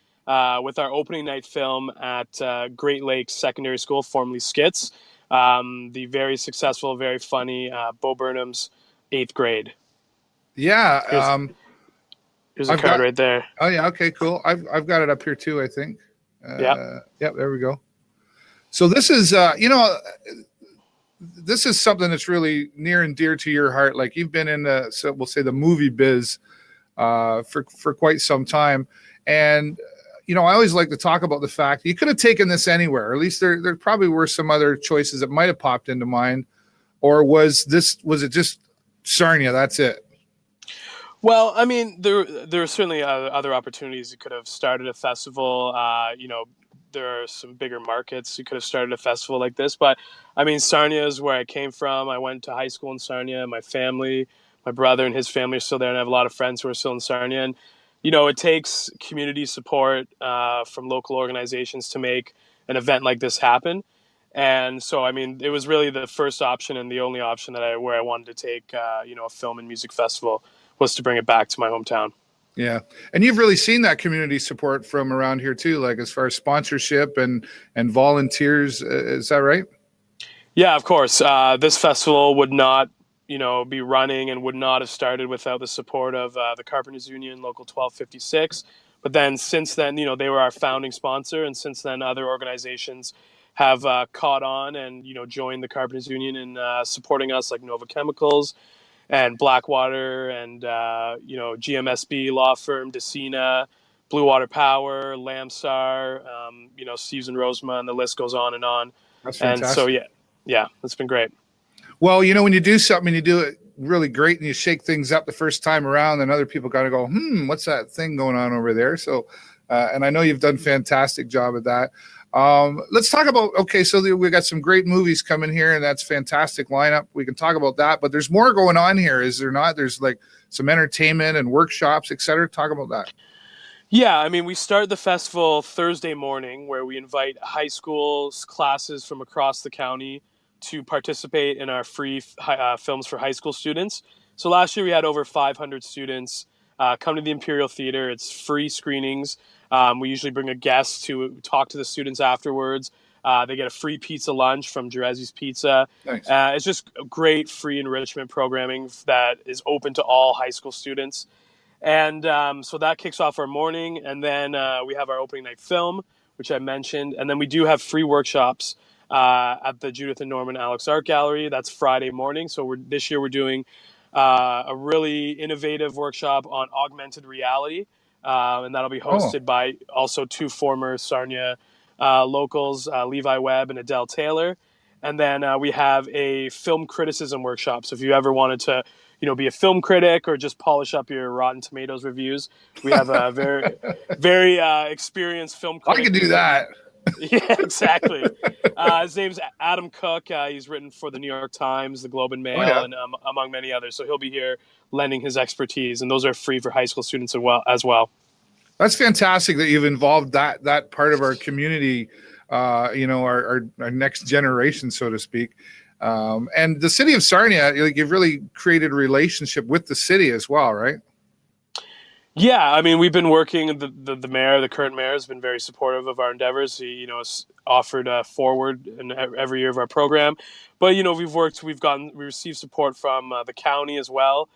with our opening night film at Great Lakes Secondary School, formerly Skits. The very successful, very funny Bo Burnham's 8th grade. Yeah. Here's a card right there. Oh, yeah. Okay, cool. I've got it up here too, I think. Yeah. Yep, there we go. So this is, this is something that's really near and dear to your heart. Like you've been in so we'll say the movie biz for quite some time. And, I always like to talk about the fact you could have taken this anywhere, or at least there probably were some other choices that might have popped into mind. Or was it just Sarnia? That's it. Well, I mean, there are certainly other opportunities. You could have started a festival. There are some bigger markets. You could have started a festival like this. But, I mean, Sarnia is where I came from. I went to high school in Sarnia. My family, my brother and his family are still there, and I have a lot of friends who are still in Sarnia. And, it takes community support from local organizations to make an event like this happen. And so, I mean, it was really the first option and the only option where I wanted to take, a film and music festival was to bring it back to my hometown. Yeah. And you've really seen that community support from around here too, like as far as sponsorship and volunteers. Is that right? Yeah, of course. This festival would not, be running and would not have started without the support of the Carpenters Union, Local 1256. But then since then, they were our founding sponsor. And since then, other organizations have caught on and, joined the Carpenters Union in supporting us, like Nova Chemicals and Blackwater and, GMSB law firm, Decina, Blue Water Power, Lamstar, Steves and Rosema, and the list goes on and on. That's fantastic. And so, yeah, it's been great. Well, when you do something and you do it really great and you shake things up the first time around, then other people got to go, what's that thing going on over there? So, and I know you've done a fantastic job at that. Let's talk about, so we got some great movies coming here, and that's fantastic lineup. We can talk about that, but there's more going on here, is there not? There's like some entertainment and workshops, et cetera. Talk about that. Yeah, I mean, we start the festival Thursday morning, where we invite high school classes from across the county to participate in our free films for high school students. So last year we had over 500 students come to the Imperial Theater. It's free screenings. We usually bring a guest to talk to the students afterwards. They get a free pizza lunch from Jerezzi's Pizza. Nice. It's just great free enrichment programming that is open to all high school students. And so that kicks off our morning. And then we have our opening night film, which I mentioned. And then we do have free workshops at the Judith and Norman Alex Art Gallery. That's Friday morning. So this year we're doing a really innovative workshop on augmented reality. And that'll be hosted by also 2 former Sarnia locals, Levi Webb and Adele Taylor. And then we have a film criticism workshop. So if you ever wanted to, be a film critic or just polish up your Rotten Tomatoes reviews, we have a very, very experienced film critic. I can do that. Yeah, exactly. His name's Adam Cook. He's written for the New York Times, the Globe and Mail, and among many others. So he'll be here lending his expertise, and those are free for high school students as well. That's fantastic that you've involved that part of our community, our next generation, so to speak. And the city of Sarnia, like, you've really created a relationship with the city as well, right? Yeah, I mean, we've been working. The mayor, the current mayor, has been very supportive of our endeavors. He, has offered forward in every year of our program. But we received support from the county as well.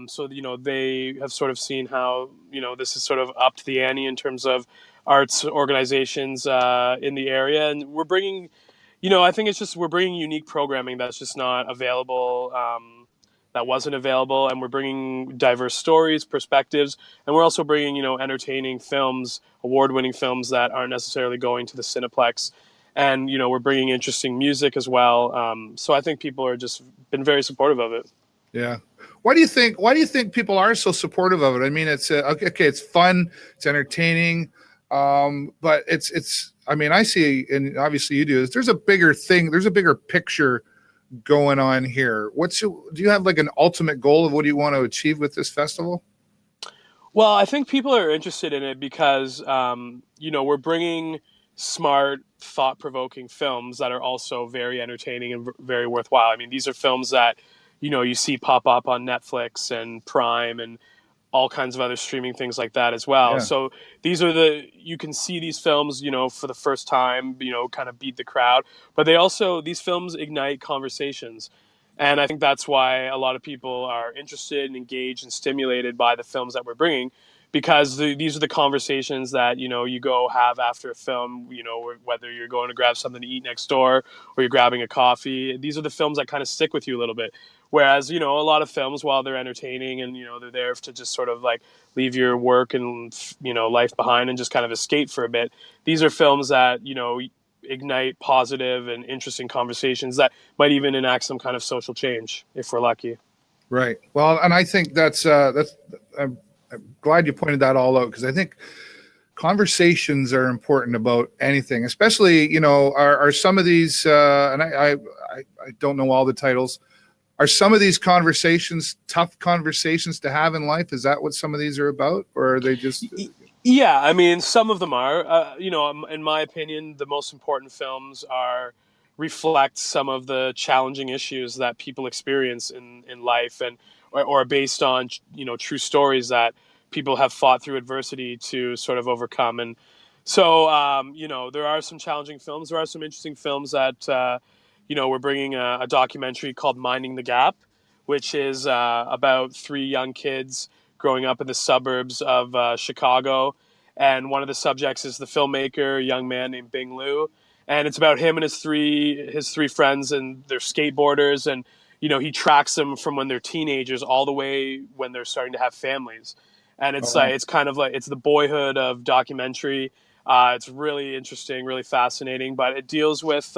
So they have sort of seen how this is sort of upped the ante in terms of arts organizations in the area, and we're bringing, I think it's just we're bringing unique programming that's just not available. That wasn't available, and we're bringing diverse stories, perspectives, and we're also bringing entertaining films, award-winning films that aren't necessarily going to the Cineplex, and we're bringing interesting music as well. So I think people are just been very supportive of it. Yeah. Why do you think people are so supportive of it? I mean, it's okay, it's fun, it's entertaining, but it's. I mean, I see, and obviously you do. There's a bigger thing. There's a bigger picture going on here. Do you have like an ultimate goal of what you want to achieve with this festival? Well, I think people are interested in it because we're bringing smart, thought-provoking films that are also very entertaining and very worthwhile. I mean, these are films that you see pop up on Netflix and Prime and all kinds of other streaming things like that as well. Yeah. So you can see these films, for the first time, kind of beat the crowd, but these films ignite conversations. And I think that's why a lot of people are interested and engaged and stimulated by the films that we're bringing, because these are the conversations that, you go have after a film, whether you're going to grab something to eat next door or you're grabbing a coffee. These are the films that kind of stick with you a little bit. Whereas, a lot of films, while they're entertaining and, they're there to just sort of like leave your work and, life behind and just kind of escape for a bit. These are films that, ignite positive and interesting conversations that might even enact some kind of social change if we're lucky. Right. Well, and I think that's I'm glad you pointed that all out, because I think conversations are important about anything, especially, are some of these, and I don't know all the titles. Are some of these conversations tough conversations to have in life? Is that what some of these are about, or are they just? Yeah, I mean, some of them are. In my opinion, the most important films reflect some of the challenging issues that people experience in life, and or based on true stories that people have fought through adversity to sort of overcome. And so there are some challenging films. There are some interesting films that we're bringing a documentary called Minding the Gap, which is about 3 young kids growing up in the suburbs of Chicago. And one of the subjects is the filmmaker, a young man named Bing Liu. And it's about him and his three friends, and they're skateboarders. And, he tracks them from when they're teenagers all the way when they're starting to have families. And it's it's kind of like, it's the boyhood of documentary. It's really interesting, really fascinating, but it deals with,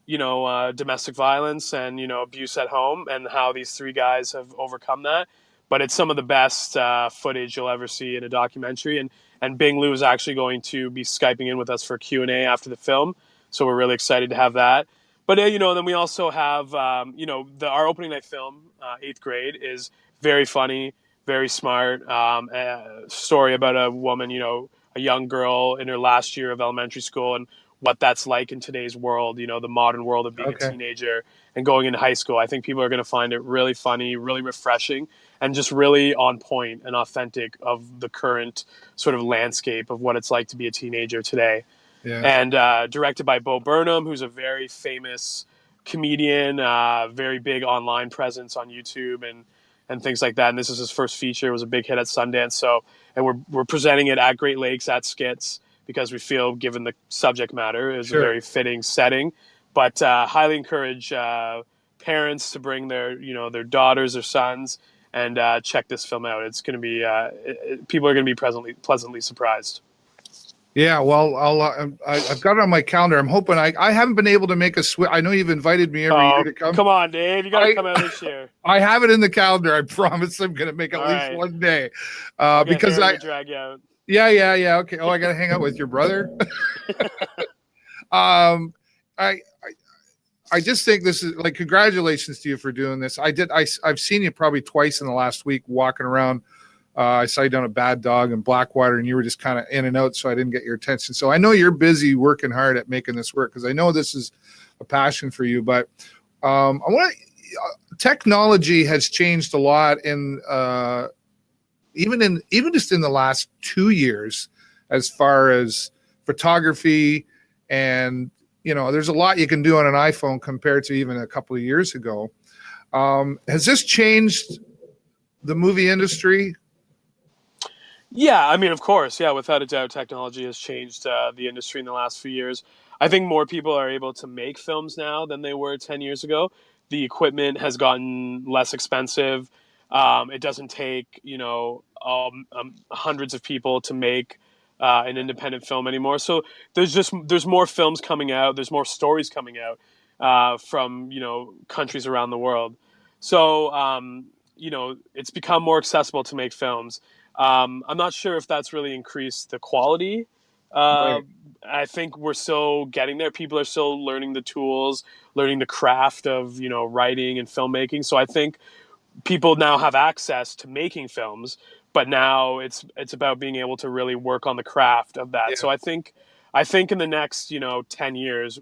domestic violence and, abuse at home and how these 3 guys have overcome that. But it's some of the best footage you'll ever see in a documentary. And Bing Liu is actually going to be Skyping in with us for Q&A after the film. So we're really excited to have that. But, then we also have, our opening night film, 8th Grade, is very funny, very smart. A story about a woman, a young girl in her last year of elementary school and what that's like in today's world, the modern world of being a teenager and going into high school. I think people are going to find it really funny, really refreshing, and just really on point and authentic of the current sort of landscape of what it's like to be a teenager today. Yeah. And directed by Bo Burnham, who's a very famous comedian, very big online presence on YouTube and things like that. And this is his first feature. It was a big hit at Sundance. So, and we're presenting it at Great Lakes at Skits, because we feel, given the subject matter, is a very fitting setting. But highly encourage parents to bring their daughters or sons and check this film out. It's going to be people are going to be pleasantly surprised. Yeah, well, I've got it on my calendar. I'm hoping I haven't been able to make a switch. I know you've invited me every year to come. Come on, Dave. You got to come out this year. I have it in the calendar. I promise I'm going to make at least one day. Because I drag you out. Yeah. Okay. Oh, I got to hang out with your brother. I just think this is like, congratulations to you for doing this. I've seen you probably twice in the last week walking around. I saw you down at Bad Dog and Blackwater, and you were just kind of in and out, so I didn't get your attention. So I know you're busy working hard at making this work, because I know this is a passion for you. But I want technology has changed a lot even just in the last 2 years, as far as photography, and there's a lot you can do on an iPhone compared to even a couple of years ago. Has this changed the movie industry? Yeah, I mean, of course, yeah, without a doubt, technology has changed the industry in the last few years. I think more people are able to make films now than they were 10 years ago. The equipment has gotten less expensive. It doesn't take, hundreds of people to make an independent film anymore. So there's more films coming out. There's more stories coming out from, countries around the world. So, it's become more accessible to make films. I'm not sure if that's really increased the quality. Right. I think we're still getting there. People are still learning the tools, learning the craft of, writing and filmmaking. So I think people now have access to making films, but now it's about being able to really work on the craft of that. Yeah. So I think in the next, 10 years,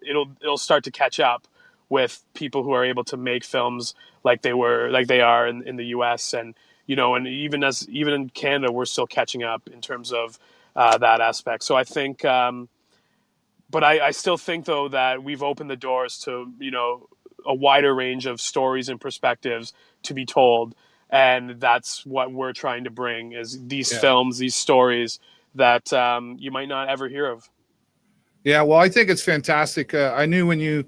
it'll start to catch up with people who are able to make films like they are in the US, and and even in Canada, we're still catching up in terms of that aspect. So I think, but I still think though that we've opened the doors to a wider range of stories and perspectives to be told, and that's what we're trying to bring, is these films, these stories that you might not ever hear of. Yeah, well, I think it's fantastic. I knew when you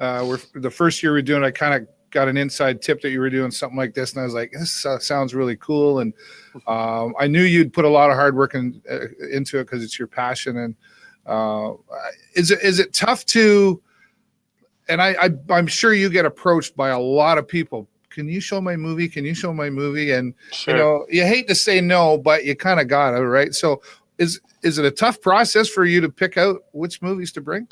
were the first year we were doing it, I kind of got an inside tip that you were doing something like this, and I was like, this sounds really cool. And I knew you'd put a lot of hard work into it because it's your passion. And is it tough to? And I'm sure you get approached by a lot of people. Can you show my movie? Can you show my movie? And Sure. you hate to say no, but you kind of got it, right? So is it a tough process for you to pick out which movies to bring?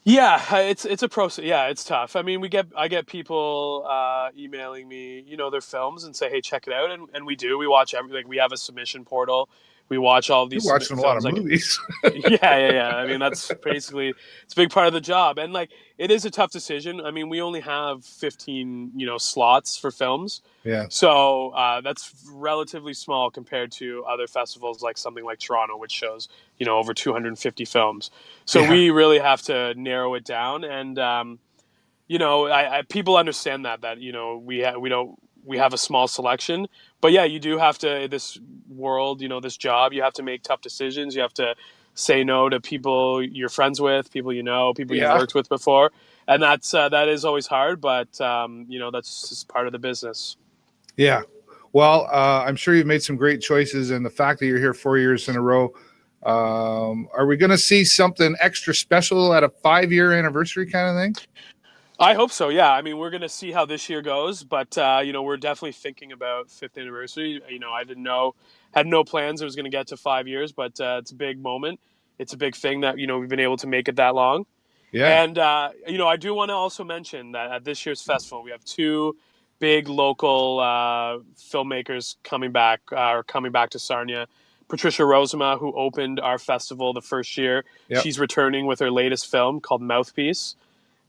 Yeah, it's a process. Yeah, it's tough. I mean, I get people emailing me, their films and say, "Hey, check it out," and we do. We watch everything. We have a submission portal. We watch all of You're these watching a lot films. of movies. Yeah. I mean, that's basically, it's a big part of the job, and it is a tough decision. I mean, we only have 15 slots for films. Yeah. So that's relatively small compared to other festivals, like something like Toronto, which shows over 250 films. So we really have to narrow it down, and people understand that we have a small selection, but yeah, you do have to, this world, this job, you have to make tough decisions. You have to say no to people you're friends with, people people you've worked with before, and that is always hard, but that's just part of the business. Yeah. Well, I'm sure you've made some great choices, and the fact that you're here 4 years in a row, are we going to see something extra special at a 5-year anniversary kind of thing? I hope so. Yeah. I mean, we're going to see how this year goes, but we're definitely thinking about 5th anniversary. I had no plans it was going to get to 5 years, but it's a big moment. It's a big thing that, we've been able to make it that long. Yeah. And, I do want to also mention that at this year's festival, we have 2 big local filmmakers coming back to Sarnia. Patricia Rosema, who opened our festival the first year, she's returning with her latest film called Mouthpiece,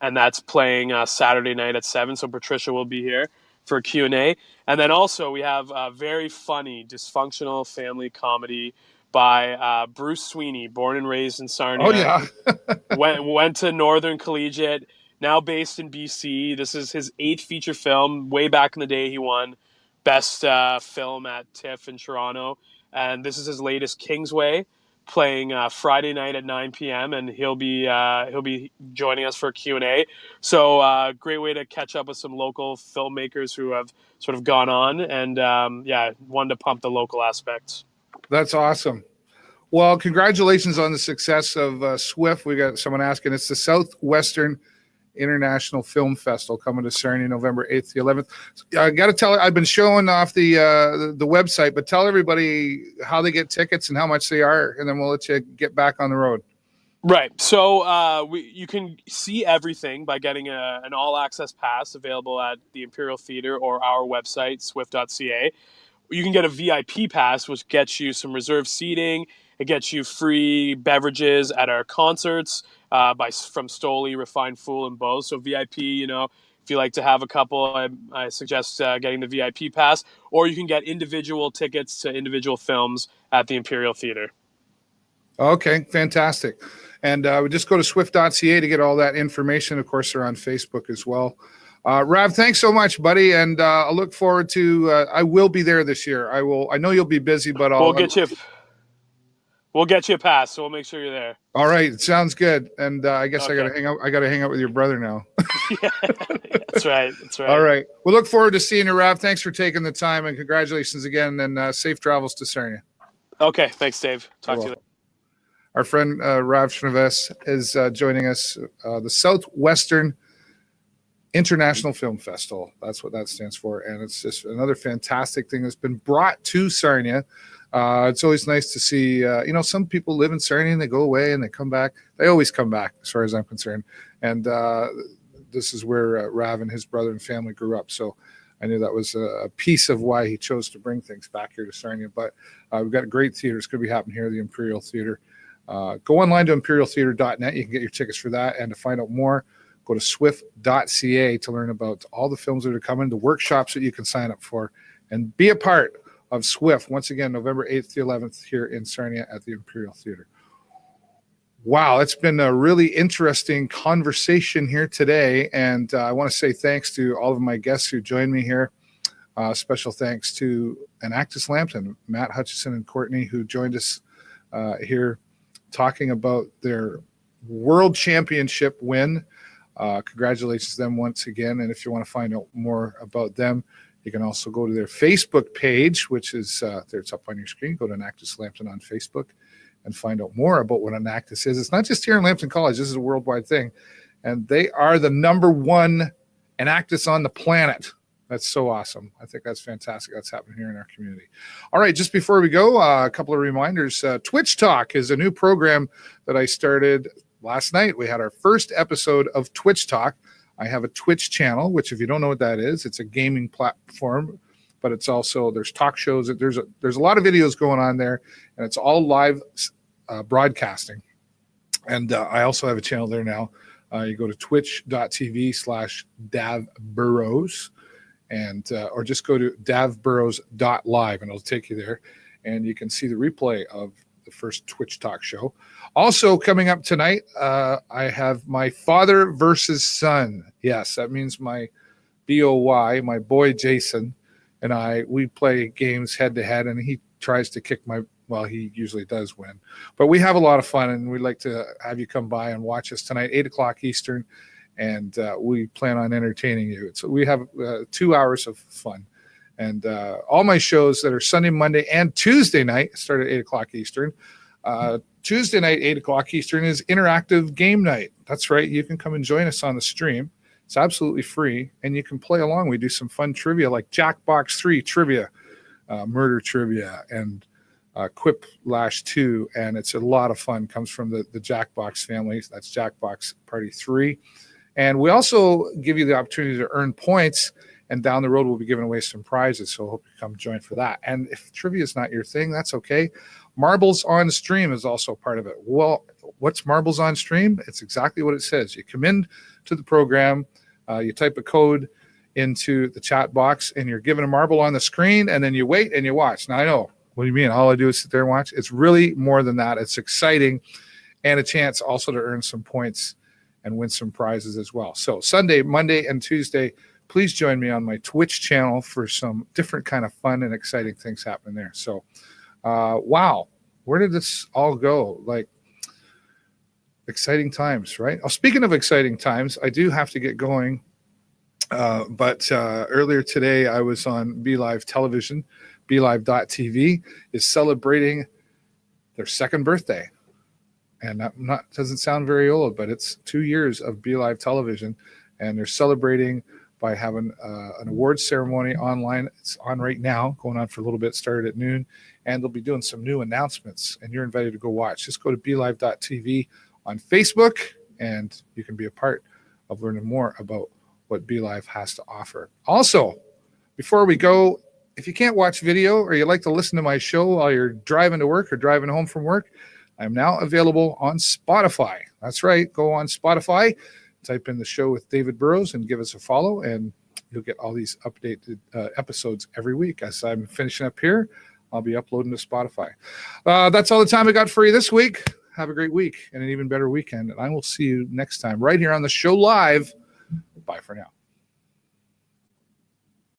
and that's playing Saturday night at 7. So Patricia will be here for a Q&A. And then also we have a very funny, dysfunctional family comedy by Bruce Sweeney, born and raised in Sarnia. Oh, yeah. went to Northern Collegiate, now based in BC. This is his 8th feature film. Way back in the day, he won Best Film at TIFF in Toronto. And this is his latest, Kingsway, playing Friday night at 9 p.m. and he'll be joining us for a Q&A. So great way to catch up with some local filmmakers who have sort of gone on, and wanted to pump the local aspects. That's awesome. Well, congratulations on the success of SWIFF. We got someone asking. It's the Southwestern International Film Festival coming to Sarnia November 8th to 11th. I got to tell you, I've been showing off the website, but tell everybody how they get tickets and how much they are, and then we'll let you get back on the road. Right. So you can see everything by getting an all-access pass available at the Imperial Theater or our website, swift.ca. You can get a VIP pass, which gets you some reserved seating. It gets you free beverages at our concerts, from Stoli, Refined Fool, and Bose. So VIP, if you like to have a couple, I suggest getting the VIP pass, or you can get individual tickets to individual films at the Imperial Theater. Okay, fantastic. And we just go to swift.ca to get all that information. Of course, they're on Facebook as well. Rav, thanks so much, buddy. And I look forward to, I will be there this year. I know you'll be busy, but We'll get you a pass, so we'll make sure you're there. All right. Sounds good. And I guess Okay. I got to hang out with your brother now. Yeah, that's right. All right. We look forward to seeing you, Rav. Thanks for taking the time, and congratulations again, and safe travels to Sarnia. Okay. Thanks, Dave. Talk to you later. Our friend Rav Srinivas is joining us, the Southwestern International Film Festival. That's what that stands for. And it's just another fantastic thing that's been brought to Sarnia. It's always nice to see, some people live in Sarnia and they go away and they come back. They always come back, as far as I'm concerned. And this is where Rav and his brother and family grew up. So I knew that was a piece of why he chose to bring things back here to Sarnia. But we've got a great theater. It's going to be happening here at the Imperial Theater. Go online to imperialtheater.net. You can get your tickets for that. And to find out more, go to swift.ca to learn about all the films that are coming, the workshops that you can sign up for, and be a part of SWIFF. Once again, November 8th to 11th here in Sarnia at the Imperial Theater. Wow, it's been a really interesting conversation here today. And I want to say thanks to all of my guests who joined me here. Special thanks to Enactus Lambton, Matt Hutchison and Courtney, who joined us here talking about their World Championship win. Congratulations to them once again. And if you want to find out more about them, you can also go to their Facebook page, which is there. It's up on your screen. Go to Enactus Lambton on Facebook and find out more about what Enactus is. It's not just here in Lambton College. This is a worldwide thing. And they are the #1 Enactus on the planet. That's so awesome. I think that's fantastic. That's happening here in our community. All right, just before we go, a couple of reminders. Twitch Talk is a new program that I started last night. We had our first episode of Twitch Talk. I have a Twitch channel, which if you don't know what that is, it's a gaming platform, but it's also, there's talk shows. There's a lot of videos going on there, and it's all live broadcasting. And I also have a channel there now. You go to twitch.tv/davburrows. And or just go to davburrows.live and it'll take you there, and you can see the replay of the first Twitch Talk show. Also coming up tonight, I have my father versus son. Yes, that means my BOY, my boy Jason, and we play games head to head, and he tries to kick he usually does win. But we have a lot of fun, and we'd like to have you come by and watch us tonight, 8 o'clock Eastern. And we plan on entertaining you. So we have 2 hours of fun. And all my shows that are Sunday, Monday, and Tuesday night start at 8 o'clock Eastern. Tuesday night, 8 o'clock Eastern, is interactive game night. That's right. You can come and join us on the stream. It's absolutely free, and you can play along. We do some fun trivia like Jackbox 3 trivia, murder trivia, and Quiplash 2. And it's a lot of fun. Comes from the Jackbox family. That's Jackbox Party 3. And we also give you the opportunity to earn points, and down the road we'll be giving away some prizes. So I hope you come join for that. And if trivia is not your thing, that's okay. Marbles on Stream is also part of it. Well, what's Marbles on Stream? It's exactly what it says. You come in to the program, you type a code into the chat box, and you're given a marble on the screen, and then you wait and you watch. Now I know, what do you mean? All I do is sit there and watch? It's really more than that. It's exciting, and a chance also to earn some points and win some prizes as well. So Sunday, Monday, and Tuesday, please join me on my Twitch channel for some different kind of fun and exciting things happening there. So, wow, where did this all go? Like, exciting times, right? Oh, speaking of exciting times, I do have to get going. But earlier today, I was on BeLive Television. BeLive.tv is celebrating their second birthday. And that doesn't sound very old, but it's 2 years of BeLive Television, and they're celebrating by having an awards ceremony online. It's on right now, going on for a little bit, started at noon, and they'll be doing some new announcements, and you're invited to go watch. Just go to BeLive.tv on Facebook, and you can be a part of learning more about what BeLive has to offer. Also, before we go, if you can't watch video or you like to listen to my show while you're driving to work or driving home from work, I am now available on Spotify. That's right. Go on Spotify, type in the show with David Burrows and give us a follow, and you'll get all these updated episodes every week. As I'm finishing up here, I'll be uploading to Spotify. That's all the time I got for you this week. Have a great week and an even better weekend. And I will see you next time right here on the show live. Bye for now.